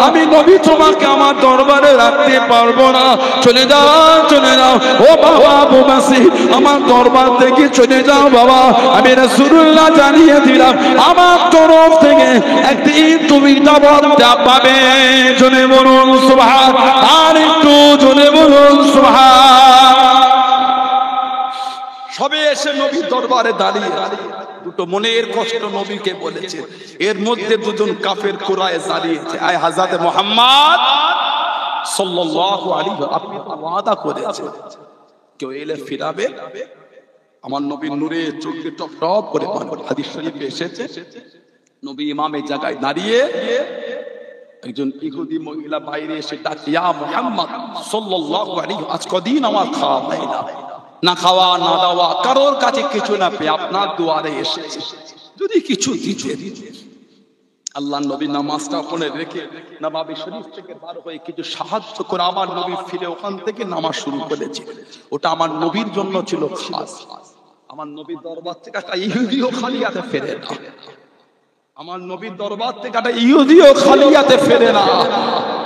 আমি নবী তোমাকে আমার দরবারে রাখতে পারবো না। চলে যাও চলে যাও। ও বাবা আবু বসির, আমার দরবার থেকে চলে যাও বাবা, আমি রাসূলুল্লাহ জানিয়ে দিলাম আমার তরফ থেকে একদিন তুমি দাওয়াতটা পাবে। জোরে বলুন সুবহান, আর একটু জোরে বলুন সুবহান। সবে এসে নবীর দরবারে দাঁড়িয়ে দুটো মনের কষ্ট নবীকে বলেছে, এর মধ্যে দুজন কাফের কুরাইশ দাঁড়িয়েছে। আয় হযরত মুহাম্মদ সাল্লাল্লাহু আলাইহি ওয়া আপনি ওয়াদা করেছেন কেউ এলে ফিরাবে, আমার নবী নূরে চোখে টপ টপ করে পানি। হাদিস শরীফে এসেছে নবী ইমামের জায়গায় দাঁড়িয়ে একজন ইহুদি মহিলা বাইরে এসে ডাকে, ইয়া মুহাম্মদ সাল্লাল্লাহু আলাইহি, আজ কদিন আমার খাওয়া হয় না, না খাওয়া না দাওয়া, কারোর কাছে কিছু না পেয়ে আপনার দুয়ারে এসেছি, যদি কিছু দিতে। আল্লাহ নবী নামাজটা ওখানে রেখে নবাবী শরীফ থেকে বার হয়ে কিছু সাহায্য করে আমার নবী ফিরে ওখান থেকে নামাজ শুরু করেছে। ওটা আমার নবীর জন্য ছিল খাস। আমার নবীর দরবার থেকে একটা ইহুদিও খালি হাতে ফেরে না। আমার নবীর দরবার থেকে একটা ইহুদিও খালি হাতে ফেরে না।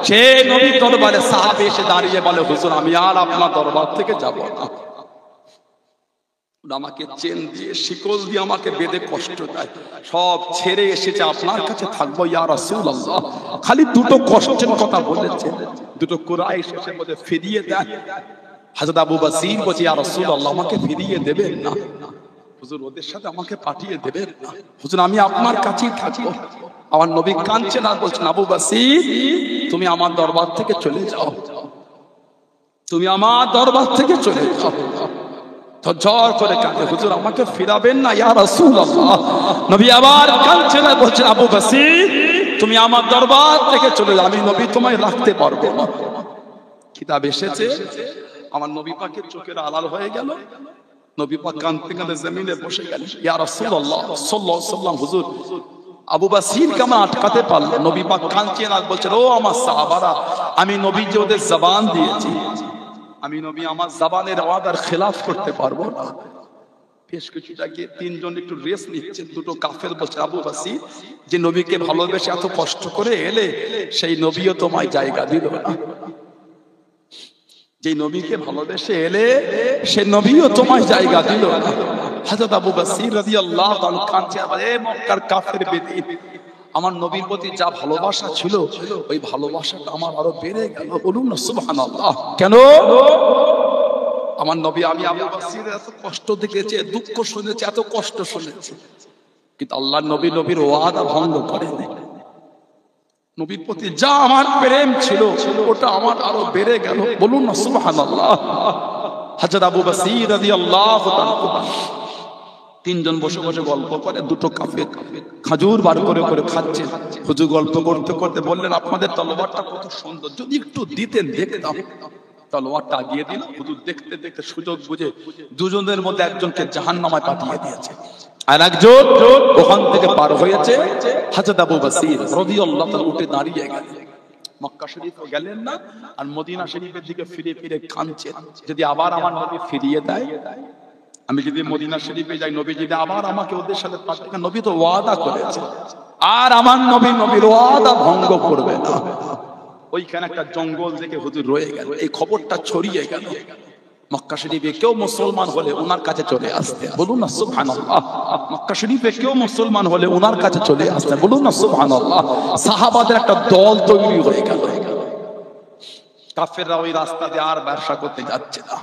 সে নবীর দরবারে সাহাবী এসে দাঁড়িয়ে বলে, হুজুর আমি আর আপনার দরবার থেকে যাব না। আমাকে চেন দিয়ে শিকল দিয়ে আমাকে বেঁধে কষ্ট দেয়, সব ছেড়ে এসেছে আপনার কাছে থাকবো ইয়া রাসূলুল্লাহ। খালি দুটো কষ্টের কথা বলেছে, দুটো কুরাইশ এসে বলে ফিরিয়ে দেন। হযরত আবু বসির বলে, ইয়া রাসূলুল্লাহ আমাকে ফিরিয়ে দেবেন না হুজুর, ওদের সাথে আমাকে পাঠিয়ে দেবেন না হুজুর, আমি আপনার কাছেই থাকবো। আমার নবী কাঁদছেন আর বলছেন, আবু বসির তুমি আমার দরবার থেকে চলে যাও, তুমি আমার দরবার থেকে চলে যাও। তো জোর করে কাঁদে, হুজুর আমাকে ফিরাবেন না ইয়া রাসূলুল্লাহ। নবী আবার কাঁদছেন আর বলছেন, আবু বসির তুমি আমার দরবার থেকে চলে যাও, আমি নবী তোমায় রাখতে পারবো না। কিতাব এসেছে, আমার নবী পাকের চোখের আড়াল হয়ে গেল, নবী পাক কাঁদতে কাঁদতে জমিনে বসে গেলেন। ইয়া রাসূলুল্লাহ সাল্লাল্লাহু আলাইহি ওয়াসাল্লাম, হুজুর আবু বসির কে আমরা আটকাতে পারলাম। নবী পাক কাঁদছেন আর বলছেন, ও আমার সাহাবারা, আমি নবী যে ওদের জবান দিয়েছি, আমি নবী আমার জবানের ওয়াদার খেলাফ করতে পারবো না। বেশ কিছুটা গিয়ে তিনজন একটু রেস্ট নিচ্ছেন, দুটো কাফের বলছে, আবু বসির যে নবীকে ভালোবেসে এত কষ্ট করে এলে, সেই নবীও তোমায় জায়গা দিল না। যে নবীকে ভালোবেসে এলে সে নবীও তোমায় জায়গা দিল না। হযরত আবু বসির রাদিয়াল্লাহু তাআলা কাঁদছে, এ মক্কার কাফের বেদীন, আমার নবীর প্রতি যা ভালোবাসা ছিল ওই ভালোবাসাটা আমার আরো বেড়ে গেল। বলুন না সুবহানাল্লাহ। কেন? আমার নবী, আমি আবু বসিরের এত কষ্ট দেখেছি, দুঃখ শুনেছি, এত কষ্ট শুনেছি, কিন্তু আল্লাহর নবী নবীর ওয়াদা ভঙ্গ করেনি। নবীর প্রতি যা আমার প্রেম ছিল ওটা আমার আরো বেড়ে গেল। বলুন না সুবহানাল্লাহ। হযরত আবু বসির রাদিয়াল্লাহু তাআলা তিনজন বসে বসে গল্প করে, দুটো কাফের খাজুর বার করে করে খাচ্ছে। হুজুর গল্প করতে করতে বললেন, আপনাদের তলোয়ারটা কত সুন্দর, যদি একটু দিতেন দেখতাম। তলোয়ারটা আগিয়ে দিল। হুজুর দেখতে দেখতে সুযোগ বুঝে দুজনের মধ্যে একজনকে জাহান্নামে পাঠিয়ে দিয়েছে, আর একজন ওখান থেকে পার হয়েছে। হযরত আবু বসির রাদিয়াল্লাহু তাআলা উঠে দাঁড়িয়ে গেলেন, মক্কা শরীফে গেলেন না, আর মদিনা শরীফের দিকে ফিরে ফিরে কাঁদছেন, যদি আবার আমার নবী ফিরিয়ে দেয়, আমি যদি মদিনা শরীফে যাই, নবী যদি আবার আমাকে ওদের সাথে পাঠায়, নবী তো ওয়াদা করেছে, আর আমার নবী নবীর ওয়াদা ভঙ্গ করবে না। ওইখানে একটা জঙ্গল দেখে হুজুর রয়ে গেল, এই খবরটা ছড়িয়ে গেল। মক্কা শরীফে কেউ মুসলমান হলে ওনার কাছে চলে আসতে, বলুন না সুবহানাল্লাহ। মক্কা শরীফে কেউ মুসলমান হলে ওনার কাছে চলে আসতে, বলুন না সুবহানাল্লাহ। সাহাবাদের একটা দল তৈরি হয়ে গেল। কাফেররা ওই রাস্তা দিয়ে আর ব্যবসা করতে যাচ্ছে না।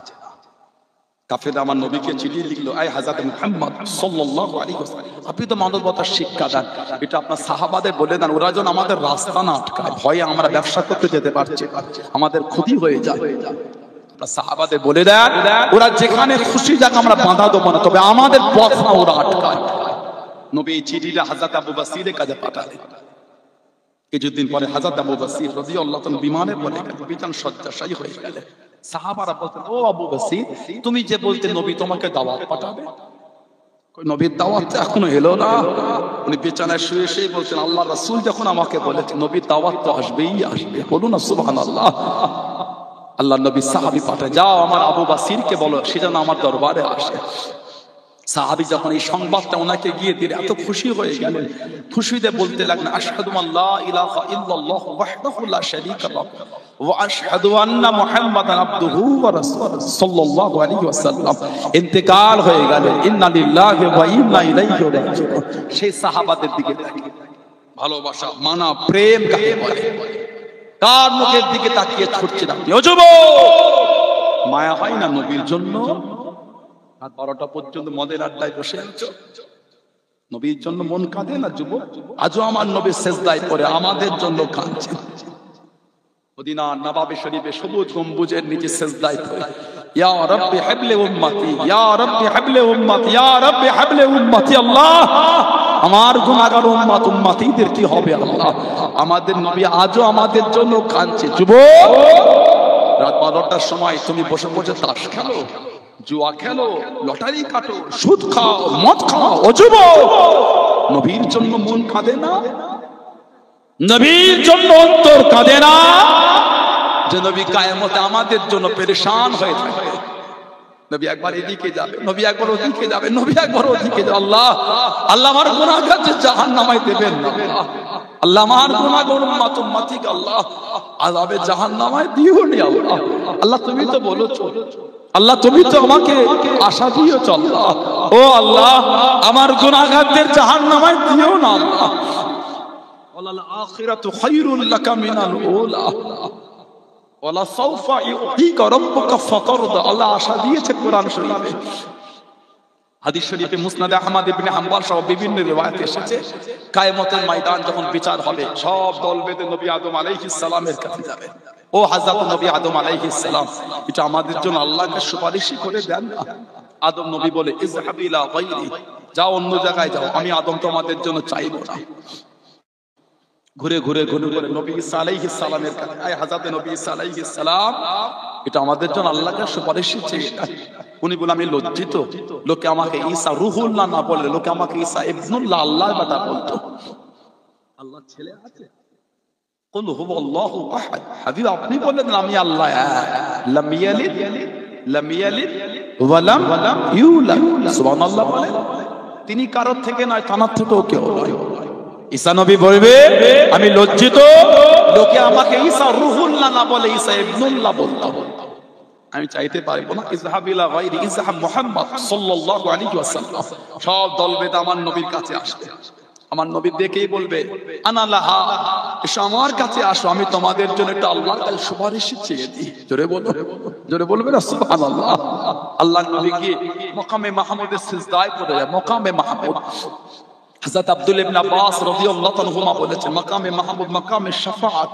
কাফেররা আমার নবীকে চিঠি লিখলো, আয় হযরত মুহাম্মদ সাল্লাল্লাহু আলাইহি ওয়াসাল্লাম, আপনি তো মানবতার শিক্ষা দেন, এটা আপনার সাহাবাদের বলে দেন, ওরা যেন আমাদের রাস্তা না আটকায়, ভয়ে আমরা ব্যবসা করতে যেতে পারছি, আমাদের ক্ষতি হয়ে যায়। সাহাবাদের বলে দেন, ওরা যেখানে খুশি যাক আমরা বাধা দেবো না, তবে আমাদের পথ না ওরা আটকায়। নবী এই চিঠিটা হযরত আবু বসিরের কাছে পাঠালেন। কিছুদিন পরে হযরত আবু বসির রাদিয়াল্লাহু তাআলা বিমানে পড়ে গেলেন, বিছান শয্যাশায়ী হয়ে গেলেন। সাহাবারা বলতেন, ও আবু বসির, তুমি যে বলতে নবী তোমাকে দাওয়াত পাঠাবে, নবীর দাওয়াত এখনো এলো না। উনি বিছানায় শুয়ে শুয়ে বলছেন, আল্লাহ রাসূল যখন আমাকে বলেছেন নবীর দাওয়াত তো আসবেই আসবে। বলুন না সুবহানাল্লাহ। আল্লাহ নবী সাহাবী পাঠায়, যাও আমার আবু বসিরকে বলো সে যেন আমার দরবারে আসে। সাহাবী যখন এই সংবাদটা ওনাকে গিয়ে দিলে এত খুশি হয়ে গেলেন, খুশিতে বলতে লাগলেন, আশহাদু আল্লা ইলাহা ইল্লাল্লাহু ওয়াহদাহু লা শারীকা লাহু ওয়া আশহাদু আন্না মুহাম্মাদান আবদুহু ওয়া রাসূলুহু সাল্লাল্লাহু আলাইহি ওয়াসাল্লাম। ইন্তেকাল হয়ে গেল, ইন্না লিল্লাহি ওয়া ইন্না ইলাইহি রাজিউন। সেই সাহাবাদের দিকে তাকিয়ে, ভালোবাসা মানা প্রেম কাকে বলে, কার মুখের দিকে তাকিয়ে ছুটছেন আপনি? ও যুবক, মায়া হয় না নবীর জন্য? রাত 12টা পর্যন্ত মদের আড্ডায় বসে আছো, নবীর জন্য মন কাঁদে না যুবক? আজও আমার নবী সেজদায় পড়ে আমাদের জন্য কাঁদছে। মদিনার নবাবে শরীফে সবুজ গম্বুজের নিচে সেজদায় পড়ে, ইয়া রাব্বি হাবলি উম্মতি, ইয়া রাব্বি হাবলি উম্মতি, ইয়া রাব্বি হাবলি উম্মতি। আল্লাহ, আমার গুনাহগার উম্মত উম্মতিদের কি হবে আল্লাহ? আমাদের নবী আজও আমাদের জন্য কাঁদছে। যুবক, রাত 12টার সময় তুমি বসে বসে তাস খেলো, জুয়া খেলো, লটারি কাটো, সুদ খাও, মদ খাও। ও যুবক, নবীর জন্য মন কাঁদে না? নবীর জন্য অন্তর কাঁদে না? যে নবী কিয়ামতে আমাদের জন্য পেরেশান হয়ে থাকবে, নবী একবার এদিকে যাবে, নবী একবার ওদিকে যাবে, নবী একবার ওদিকে যাবে। আল্লাহ আল্লাহ আমার গুনাহগার যে জাহান্নামে দেবেন না, আল্লাহ আমার গুনাহগার উম্মত উম্মতিকে আল্লাহ আযাবে জাহান্নামে দিও না। আল্লাহ আল্লাহ তুমি তো বলেছো, আল্লাহ তুমি তো আমাকে আশা দিয়েছো। আল্লাহ ও আল্লাহ আমার গুনাহগারদের জাহান্নামে দিও না। আল্লাহ ওয়ালাল আখিরাতু খায়রুল লাকা মিনাল উলা ওয়ালা সাওফা ইউতিকা রাব্বুকা ফাতারদা। আল্লাহ আশা দিয়েছে কোরআন শরীফে, হাদিস শরীফে, মুসনাদ আহমদ ইবনে হাম্বল সহ বিভিন্ন রিওয়ায়াতে এসেছে, কিয়ামতের ময়দান যখন বিচার হবে সব দল বেঁধে নবী আদম আলাইহিস সালামের কাছে যাবে। ও হযরত নবী আদম আলাইহিস সালাম, এটা আমাদের জন্য আল্লাহকে সুপারিশ করে দেন না। আদম নবী বলে ইযহাব ইলা গায়রি, যাও অন্য জায়গায় যাও, আমি আদম তোমাদের জন্য চাইবো না। ঘুরে ঘুরে ঘুরে ঘুরে নবী ঈসা আলাইহিস সালামের কাছে, আয় হযরত নবী ঈসা আলাইহিস সালাম, এটা আমাদের জন্য আল্লাহকে সুপারিশ চেয়ে। উনি বলে আমি লজ্জিত, লোকে আমাকে ঈসা রুহুল্লাহ না বলে, লোকে আমাকে ঈসা ইবনুল্লাহ আল্লাহর বেটা বলতো। আল্লাহ ছেলে আছে? কুল হুয়াল্লাহু আহাদ। হাবিব আপনি বলেন আমি আল্লাহ এক, লাম ইয়ালিদ ওয়া লাম ইউলাদ। সুবহানাল্লাহ বলেন, তিনি কারোর থেকে নয়, তানার থেকেও কেউ নয়। ঈসা নবী বলবে আমি লজ্জিত, লোকে আমাকে ঈসা রুহুল্লাহ না বলে ঈসা ইবনুল্লাহ বলতো। আমি চাইতে পারবো না। ইযহাব ইলা গায়রি ইযহাব মুহাম্মদ সাল্লাল্লাহু আলাইহি ওয়াসাল্লাম। সব দল বেদা আমার নবীর কাছে আসবে, আমার নবী দেখেই বলবে আনা লাহা, এসো আমার কাছে আসো, আমি তোমাদের জন্য একটা আল্লাহর কাছে সুপারিশ চেয়ে দিই। জোরে বলো, জোরে বলবে না সুবহানাল্লাহ। আল্লাহর নবী কি মাকামে মাহমুদের সিজদায় পড়ে যায়, মাকামে মাহমুদ। হযরত আব্দুল ইবনে আব্বাস রাদিয়াল্লাহু আনহুমা বলেছেন মাকামে মাহমুদ মাকামে শাফাআত,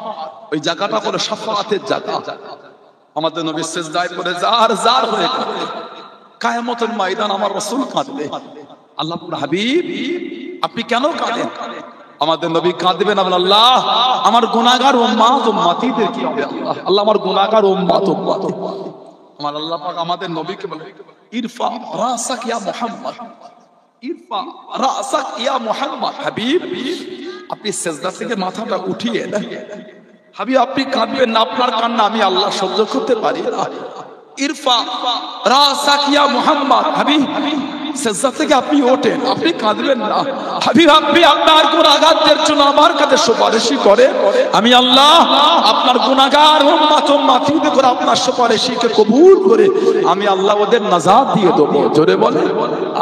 ওই জায়গাটা হলো শাফাআতের জায়গা। আমাদের নবী সিজদায় পড়ে জার জার হয়ে কাঁদে, কিয়ামতের ময়দান আমার রাসূল কাঁদবে। আল্লাহ বলে হাবিব আপনি কেন কাঁদেন? আমাদের নবী কাঁদবেন, আল্লাহ আমার গুনাহগার উম্মত উম্মতিদের কি হবে? আল্লাহ আল্লাহ আমার গুনাহগার উম্মত উম্মত। আমার আল্লাহ পাক আমাদের নবীকে বলে ইরফা রাসাক ইয়া মুহাম্মদ, ইরফা রাসাক ইয়া মুহাম্মদ। হাবিব আপনি সিজদা থেকে মাথাটা উঠিয়ে দেন। হাবিব আপনি কাঁদবেন না, আপনার কান্না আমি আল্লাহ সহ্য করতে পারি না। ইরফা রাসাক ইয়া মুহাম্মদ। হাবিব সিজদা থেকে আপনি ওঠেন, আপনি কাঁদবেন না। হাবিব আপনি আপনার গুনাহগারদের জন্য আমার কাছে সুপারিশ করে, আমি আল্লাহ আপনার গুনাহগার উম্মত উম্মতিদের করে আপনার সুপারিশকে কবুল করে আমি আল্লাহ ওদের নাজাত দিয়ে দেব। জোরে বলে,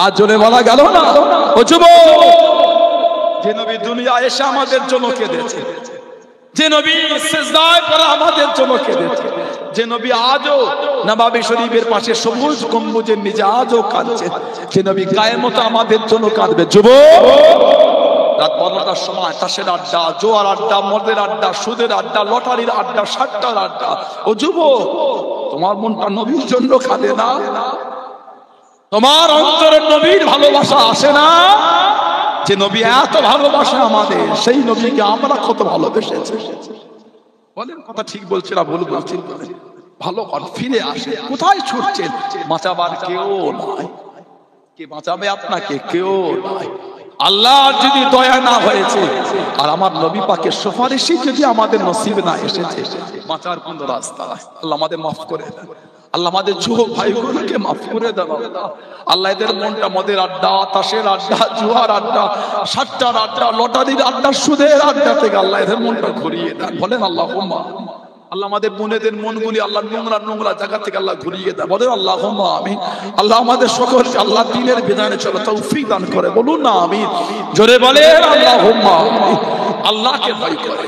আর জোরে বলা গেল না? ও যুবক, যে নবী দুনিয়া এসে আমাদের জন্য কেঁদেছে, যে নবী সিজদায় পড়ে আমাদের জন্য কেঁদেছে, যে নবী আজও নবাবী শরীফের পাশে সবুজ গম্বুজের নিচে আজও কাঁদছেন, যে নবী কিয়ামতে আমাদের জন্য কাঁদবে। যুবক, রাত 12টার সময় তাসের আড্ডা, জোয়ার আড্ডা, মদের আড্ডা, সুদের আড্ডা, লটারির আড্ডা, সাতটার আড্ডা, ও যুবক তোমার মনটা নবীর জন্য কাঁদে না? তোমার অন্তরে নবীর ভালোবাসা আসে না? যে নবী এত ভালোবাসে আমাদের, সেই নবীকে আমরা কত ভালোবেসেছি। বলেন কথা ঠিক বলছি না ভুল বলছি? ভালো আর ফিরে আসে, কোথায় ছুটছেন? বাঁচাবার কেউ নাই। কে বাঁচাবে আপনাকে? কেউ নাই। আল্লাহর যদি দয়া না হয়েছে আর আমার নবী পাকের সুপারিশই যদি আমাদের নসিবে না এসেছে, বাঁচার কোন রাস্তা? আল্লাহ আমাদের মাফ করে দেন, আল্লাহ আমাদের যুবক ভাইগুলোকে মাফ করে দেন। আল্লাহ এদের মনটা মদের আড্ডা, তাসের আড্ডা, জুয়ার আড্ডা, সাতটার আড্ডা, লটারির আড্ডা, সুদের আড্ডা থেকে আল্লাহ এদের মনটা ঘুরিয়ে দেন। বলেন আল্লাহুম্মা। আল্লাহ আমাদের বোনেদের মনগুলি আল্লাহ নোংরা নোংরা জায়গা থেকে আল্লাহ ঘুরিয়ে দেন। বলেন আল্লাহুম্মা আমিন। আল্লাহ আমাদের সকলকে আল্লাহ দ্বীনের বিধানে চলো তৌফিক দান করে। বলুন না আমিন। জোরে বলেন আল্লাহুম্মা আমিন। আল্লাহকে ভয় করে,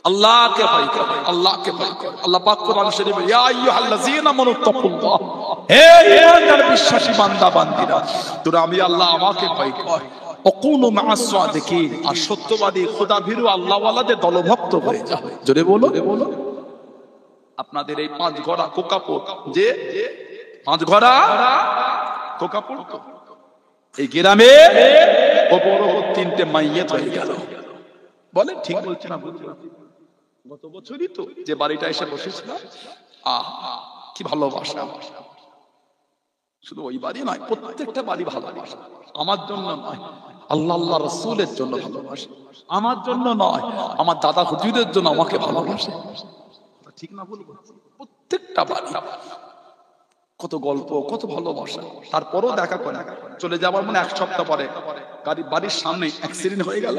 আল্লাহকে ভয় করে, আল্লাহকে ভয় করে। আল্লাহ পাক কোরআন শরীফে ইয়া আইয়ুহাল্লাযীনা আমানুত্তাকুল্লাহ, হে ঈমানদার বিশ্বাসী বান্দা বান্দীরা, তোরা আমি আল্লাহ আমাকে ভয় কর। ওয়াকুনু মা'আস সাদিকিন, আর সত্যবাদী খোদাভীরু আল্লাহওয়ালাদের দলভুক্ত হয়ে যা। জোরে বলো। আপনাদের এই 5 ঘোড়া কোকাপুর, যে 5 ঘোড়া কোকাপুর, এই গ্রামে ওপর 3টে মাইয়াত হয়ে গেল। বলেন ঠিক বলছি না ভুল বলছি? গত বছরই তো যে বাড়িটা এসে বসেছিলাম, কি ভালোবাসা! শুধু ওই বাড়ি নয়, প্রত্যেকটা বাড়ি ভালোবাসা। আমার জন্য নয়, আল্লাহ আল্লাহ রাসূলের জন্য ভালোবাসে। আমার জন্য নয়, আমার দাদা হুজুরের জন্য আমাকে ভালোবাসে। ঠিক না ভুল বলছি? প্রত্যেকটা বাড়ি কত গল্প, কত ভালোবাসা, তারপরও দেখা করে চলে যাবার মানে এক সপ্তাহ পরে বাড়ির সামনে অ্যাক্সিডেন্ট হয়ে গেল,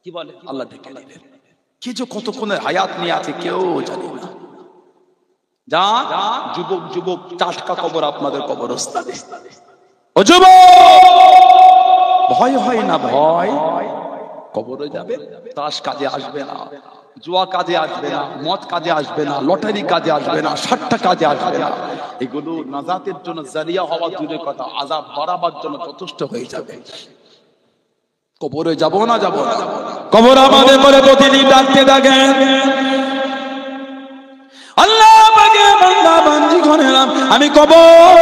কি বলে আল্লাহ ডেকে নিলেন। কে যে কতক্ষণের হায়াত নিয়ে আছে কেউ জানে না। যা যুবক যুবক টাটকা কবর আপনাদের কবরস্থানে। ও যুবক, ভয় হয় না? ভয়, কবরে যাবে, তাস কাজে আসবে না, জুয়া কাজে আসবে না, মদ কাজে আসবে না, লটারি কাজে আসবে না, সাতটা কাজে আসবে না। এগুলো নাজাতের জন্য জারিয়া হওয়া দূরের কথা, আযাব বাড়াবার জন্য যথেষ্ট হয়ে যাবে। কবরে যাব না, যাব না। কবর আমাদের করে প্রতিদিন ডাকতে থাকে, আল্লাহ পাকে বান্দা বান্দি করেলাম, আমি কবর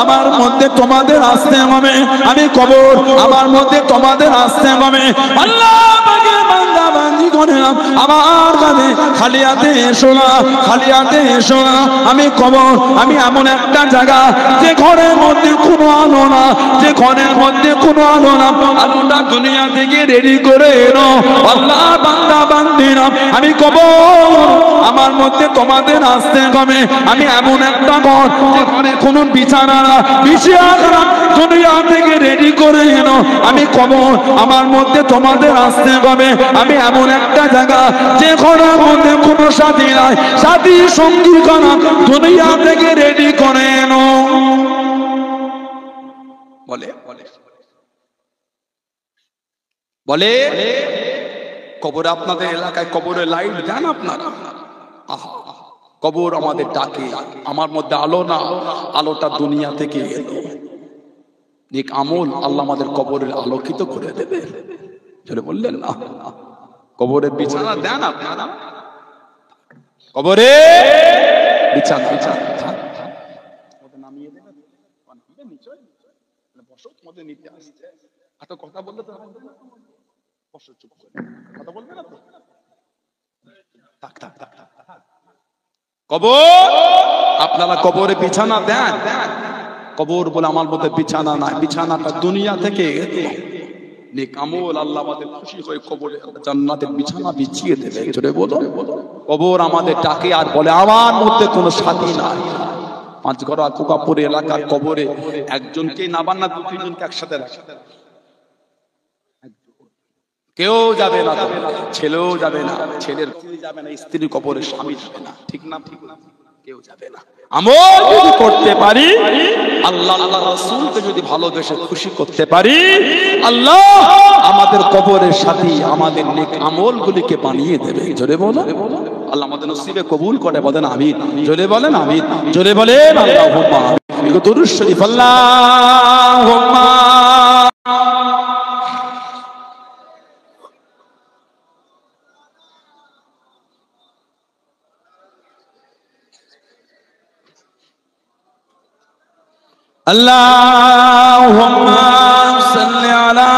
আমার মধ্যে তোমাদের আসতে হবে, আমি কবর আমার মধ্যে তোমাদের আসতে হবে। আল্লাহ পাকে বান্দা বান্দি করেলাম, আমার কাছে খালি হাতে এসো না, খালি হাতে এসো না। আমি কবর, আমি এমন একটা জায়গা যে ঘরের মধ্যে কোনো আলো না, যে ঘরের মধ্যে কোনো আলো না, আলোটা দুনিয়া থেকে রেডি করে এনো। আল্লাহ বান্দা বান্দিরা, আমি কবর আমার মধ্যে তোমাদের আসতে হবে, আমি এমন একটা ঘর যে ঘরে কোনো বিছানা না, বিছানা দুনিয়া থেকে রেডি করে এনো। আমি কবর আমার মধ্যে তোমাদের আসতে হবে, আমি এমন একটা জায়গা যে ঘরের মধ্যে কোনো সাথী নাই, সাথী সঙ্গী করা দুনিয়া থেকে রেডি করে এনো। বলে বলে কবর আপনাদের এলাকায় কবরে লাইট দেন আপনারা? আহা, কবর আমাদের ডাকে, আমার মধ্যে আলো না, আলোটা দুনিয়া থেকে এলো। নেক আমল আল্লাহ আমাদের কবরের আলোকিত করে দেবে। চলে বললেন না, কবরের বিছানা দেন আপনারা, কবরে বিছানা নামিয়ে দেবেন, বসো, তোমাদের নিতে আসছে। এত কথা বললে তো বসো, চুপ করে কথা বলবে না তো। কবর আপনারা কবরে বিছানা দেন, কবর বলে আমার মধ্যে বিছানা নাই, বিছানাটা দুনিয়া থেকে নেক আমল আল্লাহ আমাদের খুশি হয়ে কবরে জান্নাতের বিছানা বিছিয়ে দেবে। জোরে বলো, কবর আমাদের ডাকে আর বলে আমার মধ্যে কোনো সাথী নাই। পাঁচগড়া কোকাপুর এলাকার কবরে একজনকে নাবান না, দু তিনজনকে একসাথে রাখে, কেউ যাবে না, ছেলেও যাবে না, ছেলের স্ত্রী যাবে না, স্ত্রীর কবরে স্বামী যাবে না, ঠিক না? ঠিক না, কেউ যাবে না। আমল যদি করতে পারি, আল্লাহ আল্লাহ রাসূলকে যদি ভালোবেসে খুশি করতে পারি, আল্লাহ আমাদের কবরের সাথী আমাদের নেক আমলগুলিকে বানিয়ে দেবে। জোরে বলো, আল্লাহ আমাদের নসিবে কবুল করে, বলেন আমিন। জোরে বলেন আমিন, জোরে বলেন আল্লাহুম্মা আমিন। দুরূদ শরীফ আল্লাহুম্মা Allahumma salli ala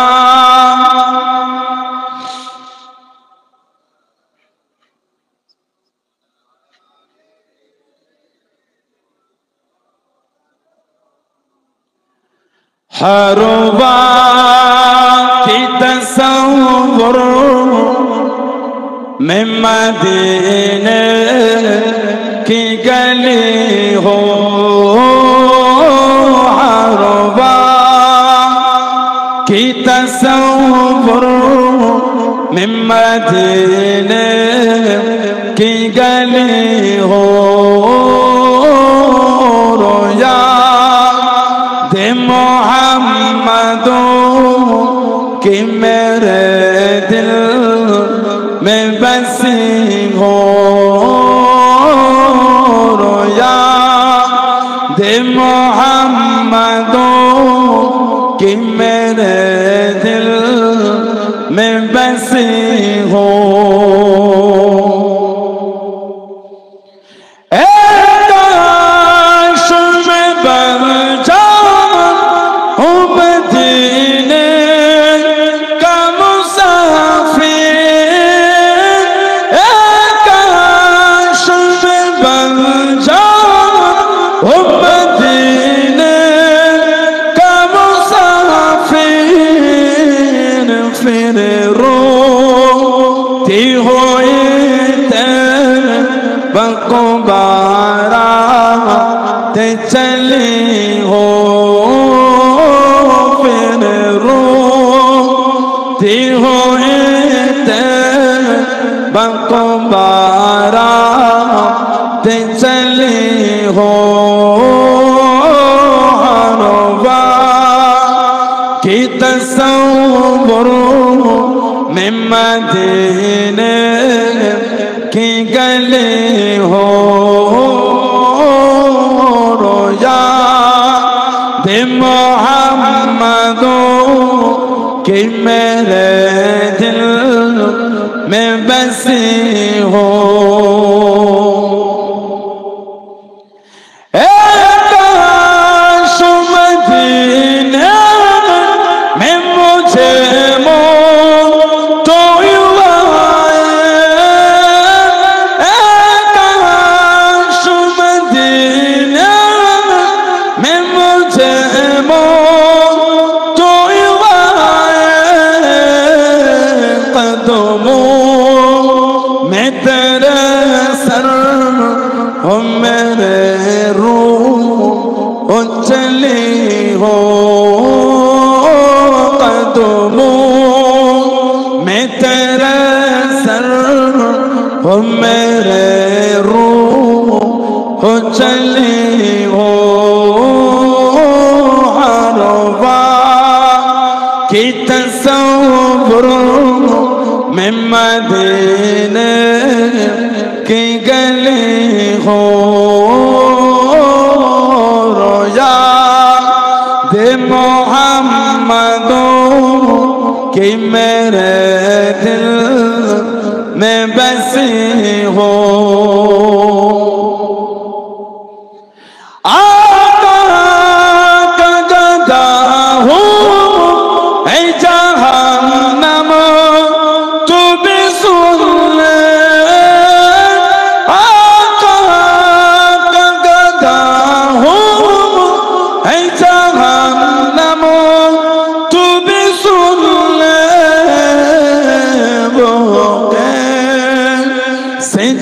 har waqt tasawwur mein Madine ki gali ho की तसव्वुर में मदीने की गली हो, रोया दे मोहम्मदों की मेरे दिल में बसी हो, रोया दे मोहम्मदों कि मेरे दिल में बसी हो। काश में बन जाऊं मदीने का मुसाफिर, काश में बन जाऊं मदीने फिर रोती हुई तेरे बकुबारा चले हो फिर रोती हो बकोबारा ते चले हो हरवा की तस्वुर में मदीने की गले हो रोया दे मोहम्मदों कि मेरे दिल में बसी हो काश मदीने में मुझे तो काश मदीने में मुझे मैं तेरे सर हो मेरे रूह चली हो कदमों मैं तेरे सर हो मेरे रूह चली हो हरवा की तस्वुर में मदीने की गली हो रोया दे मोहम्मदों कि मेरे दिल में बसी हो आका का गदा हो ऐ जहन्नम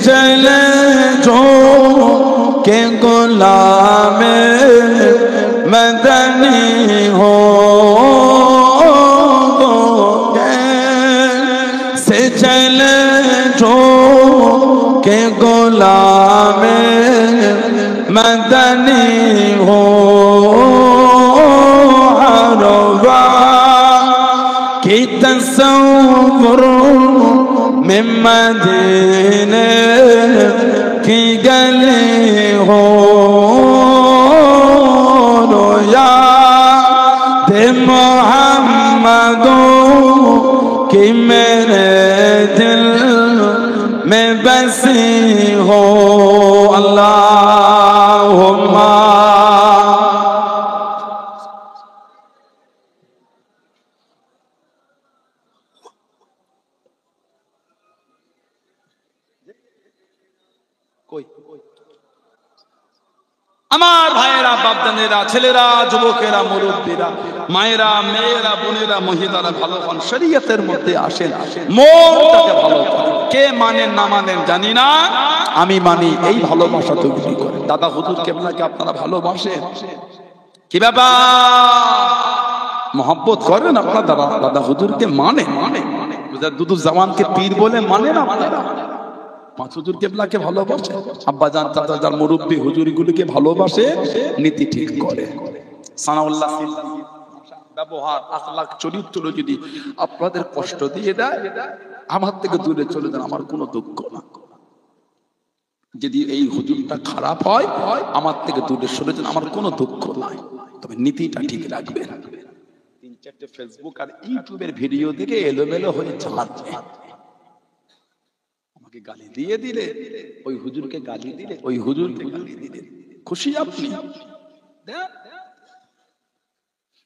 चले जो के गुलाम मदनी हो से चले जो के गुलाम मदनी हो हरवा की तस्वुर में मदीने की गली हो रोया दे मोहम्मदों कि मेरे दिल में बसी हो अल्लाहुम्मा আমার ভাইয়েরা বাপদানেরা ছেলেরা যুবকেরা মুরব্বীরা মায়েরা মেয়েরা বোনেরা মহিলারা ভালো হন শরীয়তের মধ্যে আসেন মনটাকে ভালো করেন কে মানেন না মানেন জানি না আমি মানি এই ভালোবাসা তৈরি করে দাদা হুজুর কেবলাকে আপনারা ভালোবাসেন কি ব্যাপার मोहब्बत करें अपना दादा हुजूर के माने दुदू जवान के पीर बोले माने ना पाँच हुजूर केबला के ভালোবাসে আব্বা জান চাচা জান মুরব্বি হুজুরি গুলোকে ভালোবাসে নীতি ঠিক করে সানাউল্লাহ ব্যবহার আখলাক চরিত্র যদি আপনাদের কষ্ট দিয়ে দেয় আমার থেকে দূরে চলে যান আমার কোনো দুঃখ না যদি এই হুজুরটা খারাপ হয় আমার থেকে দূরে সরে যান আমার কোনো দুঃখ নাই তবে নীতিটা ঠিক রাখবেন তিন চারটে ফেসবুক আর ইউটিউবের ভিডিও দেখে এলোমেলো হয়ে চালাচ্ছে আমাকে গালি দিয়ে দিলে ওই হুজুরকে গালি দিলে ওই হুজুরকে গালি দিলে খুশি আপনি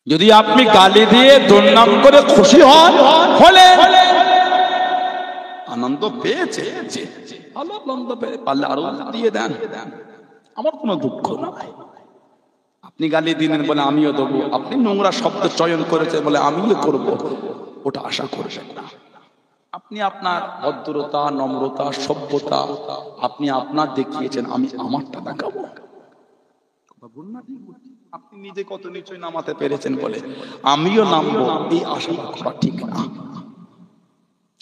যদি আপনি গালি দিয়ে দুর্নাম করে খুশি হন হলে আনন্দ পেয়েছে ভালো আনন্দ পেয়ে পারলে আরো দিয়ে দেন আমার কোনো দুঃখ নাই আপনি গালি দিলেন বলে আমিও দেবো আপনি নোংরা শব্দ চয়ন করেছেন বলে আমিও করব ওটা আশা করবেন না আপনি আপনার ভদ্রতা নম্রতা সভ্যতা আপনি আপনার দেখিয়েছেন আমি আমারটা দেখাবো আপনি নিজে কত নিচয় নামাতে পেরেছেন বলে আমিও নামবো এই আশা করা ঠিক না।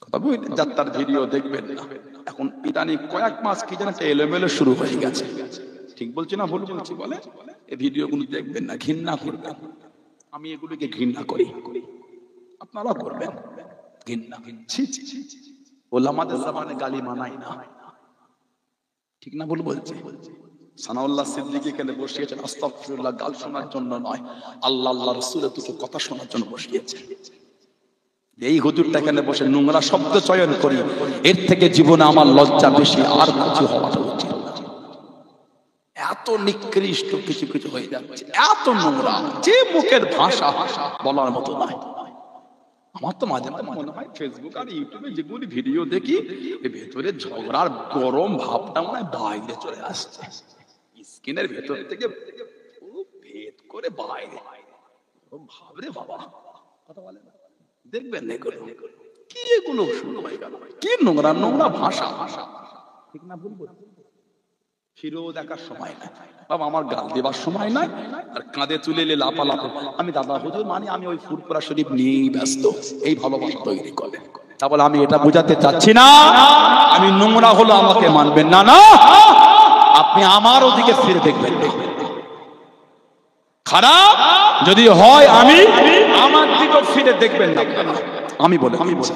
কথা বুঝলেন? যাত্রার ভিডিও দেখবেন না। এখন ইদানি কয়েক মাস কি যেন এলোমেলো শুরু হয়ে গেছে। ঠিক বলছি না ভুল বলছি? বলে এই ভিডিওগুলো দেখবেন না, ঘৃণা করবেন। আমি এগুলিকে ঘৃণা করি, আপনারা করবেন ঘৃণা। ওলামাদের জামানে গালি মানাই না, ঠিক না ভুল বলছি? সানাউল্লাহ সিদ্দিকী কেন বসিয়েছেন? আস্তাগফিরুল্লাহ, গাল শোনার জন্য নয়, আল্লাহ আল্লাহ রাসূলের দুটো কথা শোনার জন্য বসিয়েছেন। এই হুজুরটা কেন বসে নোংরা শব্দ চয়ন করি, এর থেকে জীবনে আমার লজ্জা বেশি আর কিছু হওয়াটা উচিত না। এত নিকৃষ্ট কিছু কিছু হয়ে যাচ্ছে, এত নোংরা যে মুখের ভাষা বলার মতো নয়। আমার তো মাঝে মাঝে মনে হয় ফেসবুক আর ইউটিউবে যেগুলি ভিডিও দেখি, ভেতরে ঝগড়ার গরম ভাবটা মনে হয় বাইরে চলে আসছে, স্কিনের ভেতর থেকে ভেদ করে বাইরে ভাবরে বাবা। কথা বলে দেখবেন এগুলো কি, এগুলো শুরু হয়ে গেল, কি নোংরা নোংরা ভাষা, ঠিক না ভুল বলছি? ফিরেও দেখার সময় নাই বাবা, আমার গাল দেবার সময় নাই, আর কাঁধে তুলে এলে লাপালাপ। আমি দাদা হুজুর মানে আমি ওই ফুরফুরা শরীফ নিয়েই ব্যস্ত, এই ভালোবাসা তৈরি করে। তা বলে আমি এটা বোঝাতে চাচ্ছি না আমি নোংরা হলো আমাকে মানবেন না, না আপনি আমার ওদিকে ফিরে দেখবেন না। খারাপ যদি হয় আমি আমার দিকে ফিরে দেখবেন না। আমি বলে আমি বলি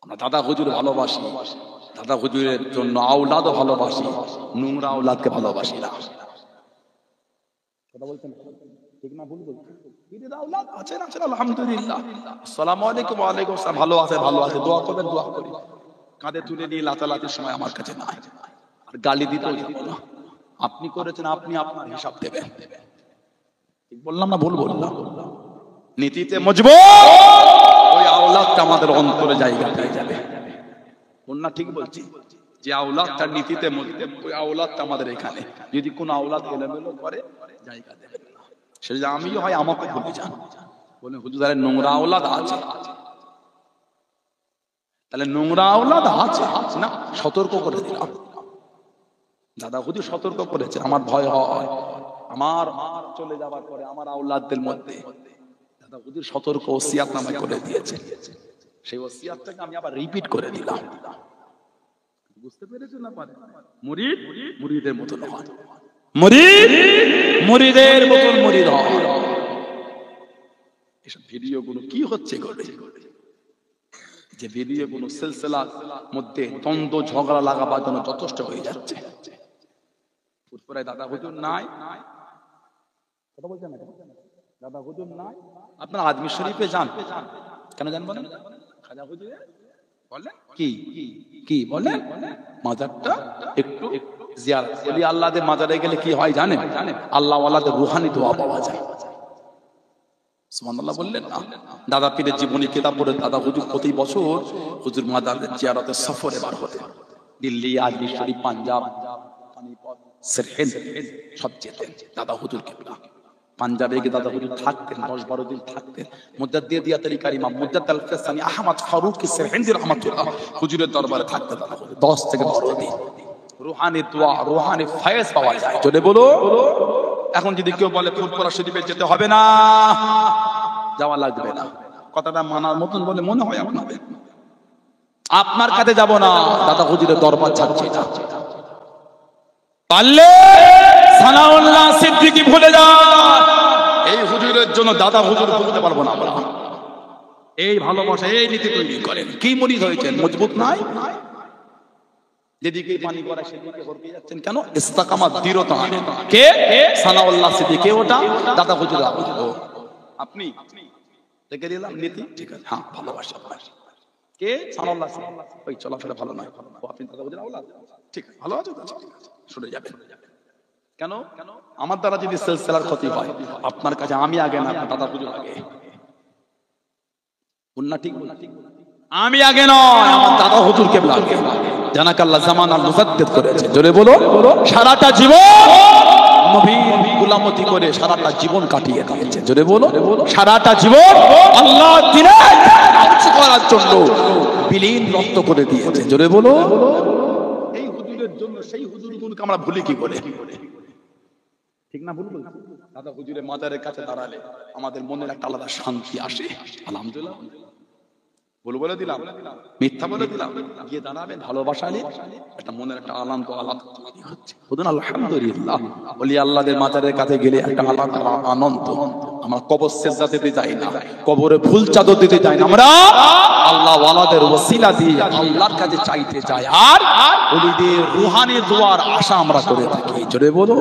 আমরা দাদা হুজুর ভালোবাসি, দাদা হুজুরের জন্য আওলাদ ভালোবাসি, নোংরা আওলাদকে ভালোবাসি না। কথা বলছেন ঠিক না ভুল বলছেন? পীরের আওলাদ আছেন আছেন আলহামদুলিল্লাহ, আসসালামু আলাইকুম। ওয়া আলাইকুম আসসালাম, ভালো আছে ভালো আছে, দোয়া করবেন দোয়া করি। কাঁধে তুলে নিয়ে লাতালাতির সময় আমার কাছে নাই, আর গালি দিতেও যাব না। আপনি করেছেন আপনি আপনার হিসাব দেবেন, ঠিক বললাম না ভুল বললাম? নীতিতে মজবুত ওই আওলাদটা আমাদের অন্তরে জায়গা পেয়ে যাবে। না ঠিক বলছি? যে আওলাদটা নীতিতে মজবুত ওই আওলাদটা আমাদের এখানে। যদি কোন আওলাদ এলোমেলো করে জায়গা দেবে না, সেটা আমিও হয় আমাকে ভুলে যান, বলে হুজুরের নোংরা আওলাদ আছে। তাহলে নোংরা আওলাদ আছে না, সতর্ক করে দিলাম। দাদা হুজুর সতর্ক করেছে, আমার ভয় হয় আমার চলে যাবার পরে আমার আওলাদদের মধ্যে। দাদা হুজুর সতর্ক ওসিয়াতনামা করে দিয়েছে, সেই ওসিয়াতটাকে আমি আবার রিপিট করে দিলাম। বুঝতে পেরেছেন না? পারে মুরিদ মুরিদের মতো নয়, মুরিদ মুরিদের মতো মুরিদ হয়। এসব ভিডিওগুলো কি হচ্ছে করে, যে ভিডিওগুলো সিলসিলার মধ্যে দ্বন্দ্ব ঝগড়া লাগাবার জন্য যথেষ্ট হয়ে যাচ্ছে। ফুরফুরায় দাদা হুজুর নাই, কথা বলছেন না? দাদা হুজুর নাই, আপনারা আজমির শরীফে যান, কেন যান বলেন? খাজা হুজুরে বলেন কি কি বলেন, মাজারটা একটু জিয়ারত করি। আল্লাহদের মাজারে গেলে কি হয় জানেন? আল্লাহ ওয়ালাদের রুহানি দোয়া পাওয়া যায়। সুবহানাল্লাহ বললেন না? দাদা পীরের জীবনী কিতাব পড়ে দাদা হুজুর প্রতি বছর হুজুর মাজারের জিয়ারতের সফরে বার হতেন। দিল্লি, আজমির শরীফ, পাঞ্জাব, পানিপত, সিরহিন্দ সব যেতেন দাদা হুজুর কিবলা। পাঞ্জাবে গিয়ে দাদা হুজুর থাকতেন, 10-12 দিন থাকতেন। মুজাদ্দিদিয়াতুল কারিমা মুজাদ্দিদ আল-ফিসানি আহমদ ফারুক সিরহিন্দি রাহমাতুল্লাহ হুজুরের দরবারে থাকতেন দাদা হুজুর 10 থেকে 12 দিন। রুহানি দোয়া, রুহানি ফায়েজ পাওয়া যায়। জোরে বলো। এখন যদি কেউ বলে ফুরফুরা শরীফে যেতে হবে না, যাওয়া লাগবে না, কথাটা মানার মতন বলে মনে হয় আপনাদের? আপনার কাছে যাব না, দাদা হুজুরের দরবার ছাড়ছি না। পারলে সানাউল্লাহ সিদ্দিকী ভুলে যান, এই হুজুরের জন্য দাদা হুজুর বলতে পারবো না আমরা। এই ভালোবাসা এই নীতি তৈরি করেন। কি মুরিদ হয়েছেন? মজবুত নাই, যেদিকে পানি পড়ে সেদিকে হরকে যাচ্ছেন কেন? ইস্তেকামাত, দৃঢ়তা। কে? সানাউল্লাহ সিদ্দিকী। ওটা দাদা হুজুর। আপনি দেখে দিলাম নীতি, ঠিক আছে, হ্যাঁ ভালোবাসা। কে? সানাউল্লাহ সিদ্দিকী। ওই চলাফেরা ভালো নয়, ও আপনি দাদা হুজুর আওলাদ, ঠিক আছে, ভালো আছে, শুনে যাবেন। কেন? আমার দ্বারা যদি সিলসিলার ক্ষতি হয়, আপনার কাছে আমি আগে না, দাদা হুজুর আগে। না ঠিক আমি আগে নয়, আমার দাদা হুজুর কিবলা আগে। জানাকাল্লাহ জামানা মুজাদ্দিদ করেছে। জোরে বলো। সারাটা জীবন নবীর গোলামতি করে সারাটা জীবন কাটিয়ে দিয়েছে। জোরে বলো। সারাটা জীবন আল্লাহ দ্বীনের ধ্বংস করার জন্য বিলীন রক্ত করে দিয়েছে। জোরে বলো। এই হুজুরের জন্য সেই হুজুরগুলোকে আমরা ভুলি কি করে? ঠিক না ভুল বলছি? দাদা হুজুরের মাজারের কাছে দাঁড়ালে আমাদের মনের একটা আলাদা শান্তি আসে। আলহামদুলিল্লাহ। ভুল বলে দিলাম, মিথ্যা বলে দিলাম, গিয়ে দাঁড়াবেন ভালোবাসা নিয়ে, একটা মনের একটা আনন্দ আলাদা হচ্ছে। বলুন আলহামদুলিল্লাহ। বলি আল্লাহদের মাজারের কাছে গেলে একটা আলাদা আনন্দ। আমরা কবর সেজদা দিতে যাই না, কবরে ফুল চাদর দিতে যাই না, আমরা আল্লাহ ওয়ালাদের ওসিলা দিয়ে আল্লাহর কাছে চাইতে যাই, আর ওলিদের রুহানি দোয়ার আশা আমরা করে থাকি। জোরে বলো,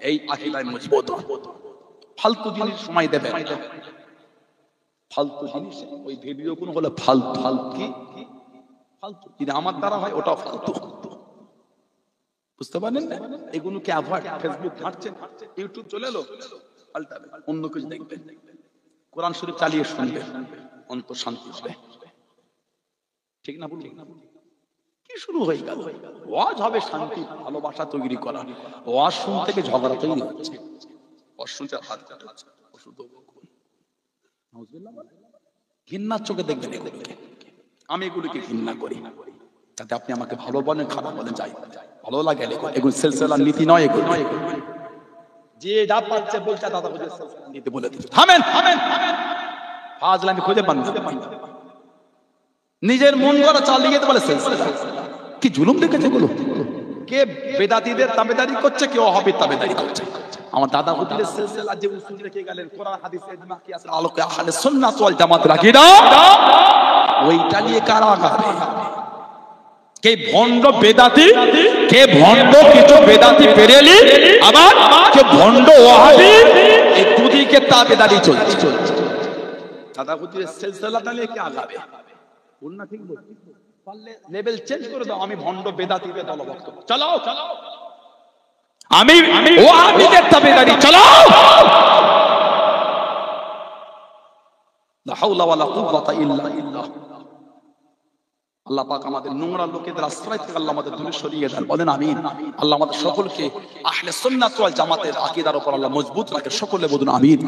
এই আকীদায় মজবুত। ফালতু জিনিস সময় দেবে, ফালতু জিনিস ওই ভিডিও কোন হলো ফালতু, ফালতু কি ফালতু, যদি আমার দ্বারা হয় ওটাও ফালতু। বুঝতে পারেন না? এগুলোকে অ্যাভয়েড। ফেসবুক ঘাঁটছেন, ইউটিউব চলে এলো, পাল্টাবে, অন্য কিছু দেখবেন, কোরআন শরীফ চালিয়ে শুনবেন, অন্তর শান্তি হবে। ঠিক না বলুন? কি শুরু হয়ে গেল? ওয়াজ হবে শান্তি, ভালোবাসা তৈরি করা। ওয়াজ শুন থেকে ঝগড়া তৈরি হচ্ছে, ওয়াজ শুনতে হাত কাটাচ্ছে, ওষুধ ঘৃণার চোখে দেখবেন এগুলোকে। আমি এগুলোকে ঘৃণা করি, যাতে আপনি আমাকে ভালো বলেন খারাপ বলেন, যাই ভালো লাগে। এগুলো সিলসিলার নীতি নয়, এগুলো যে যা পাচ্ছে বলছে দাদা হুজুর সিলসিলার নীতি বলে দিচ্ছে। থামেন, থামেন, ফাজলামি খুঁজে পান না। নিজের মন করা চালিয়ে তো বলে সিলসিলা। কি জুলুম দেখেছে এগুলো? কে বেদাতীদের তাবেদারি করছে, কে ওয়াহাবীর তাবেদারি করছে। আমার দাদা হুজুরের সিলসিলা যে উসুল রেখে গেলেন, কোরআন হাদিস ইজমা কিয়াসের আলোকে আহলে সুন্নাত ওয়াল জামাতের আকীদা, ওইটা নিয়ে কারা আগাবে? কে ভণ্ড বেদাতি, কে ভণ্ড কিছু বেদাতি বেরেলি, আবার কে ভণ্ড ওয়াহাবী, এই দুদিকে তাবেদারি চলছে। দাদা হুজুরের সিলসিলাটা নিয়ে কে আগাবে? বল না, ঠিক বল। পারলে লেভেল চেঞ্জ করে দাও, আমি ভণ্ড বেদাতিদের দলভুক্ত, চালাও চালাও। আমি ওয়াহাবীদের তাবেদারি চালাও। লা হাওলা ওয়ালা কুওয়াতা ইল্লা বিল্লাহ। আল্লাহ পাক আমাদের নোংরা লোকেদের আশ্রয় থেকে আল্লাহ আমাদের দূরে সরিয়ে দেন, বলেন আমিন। আল্লাহ আমাদের সকলকে আহলে সুন্নাত ওয়াল জামাতের আকীদার উপর আল্লাহ মজবুত রাখে, সকলে বলুন আমিন।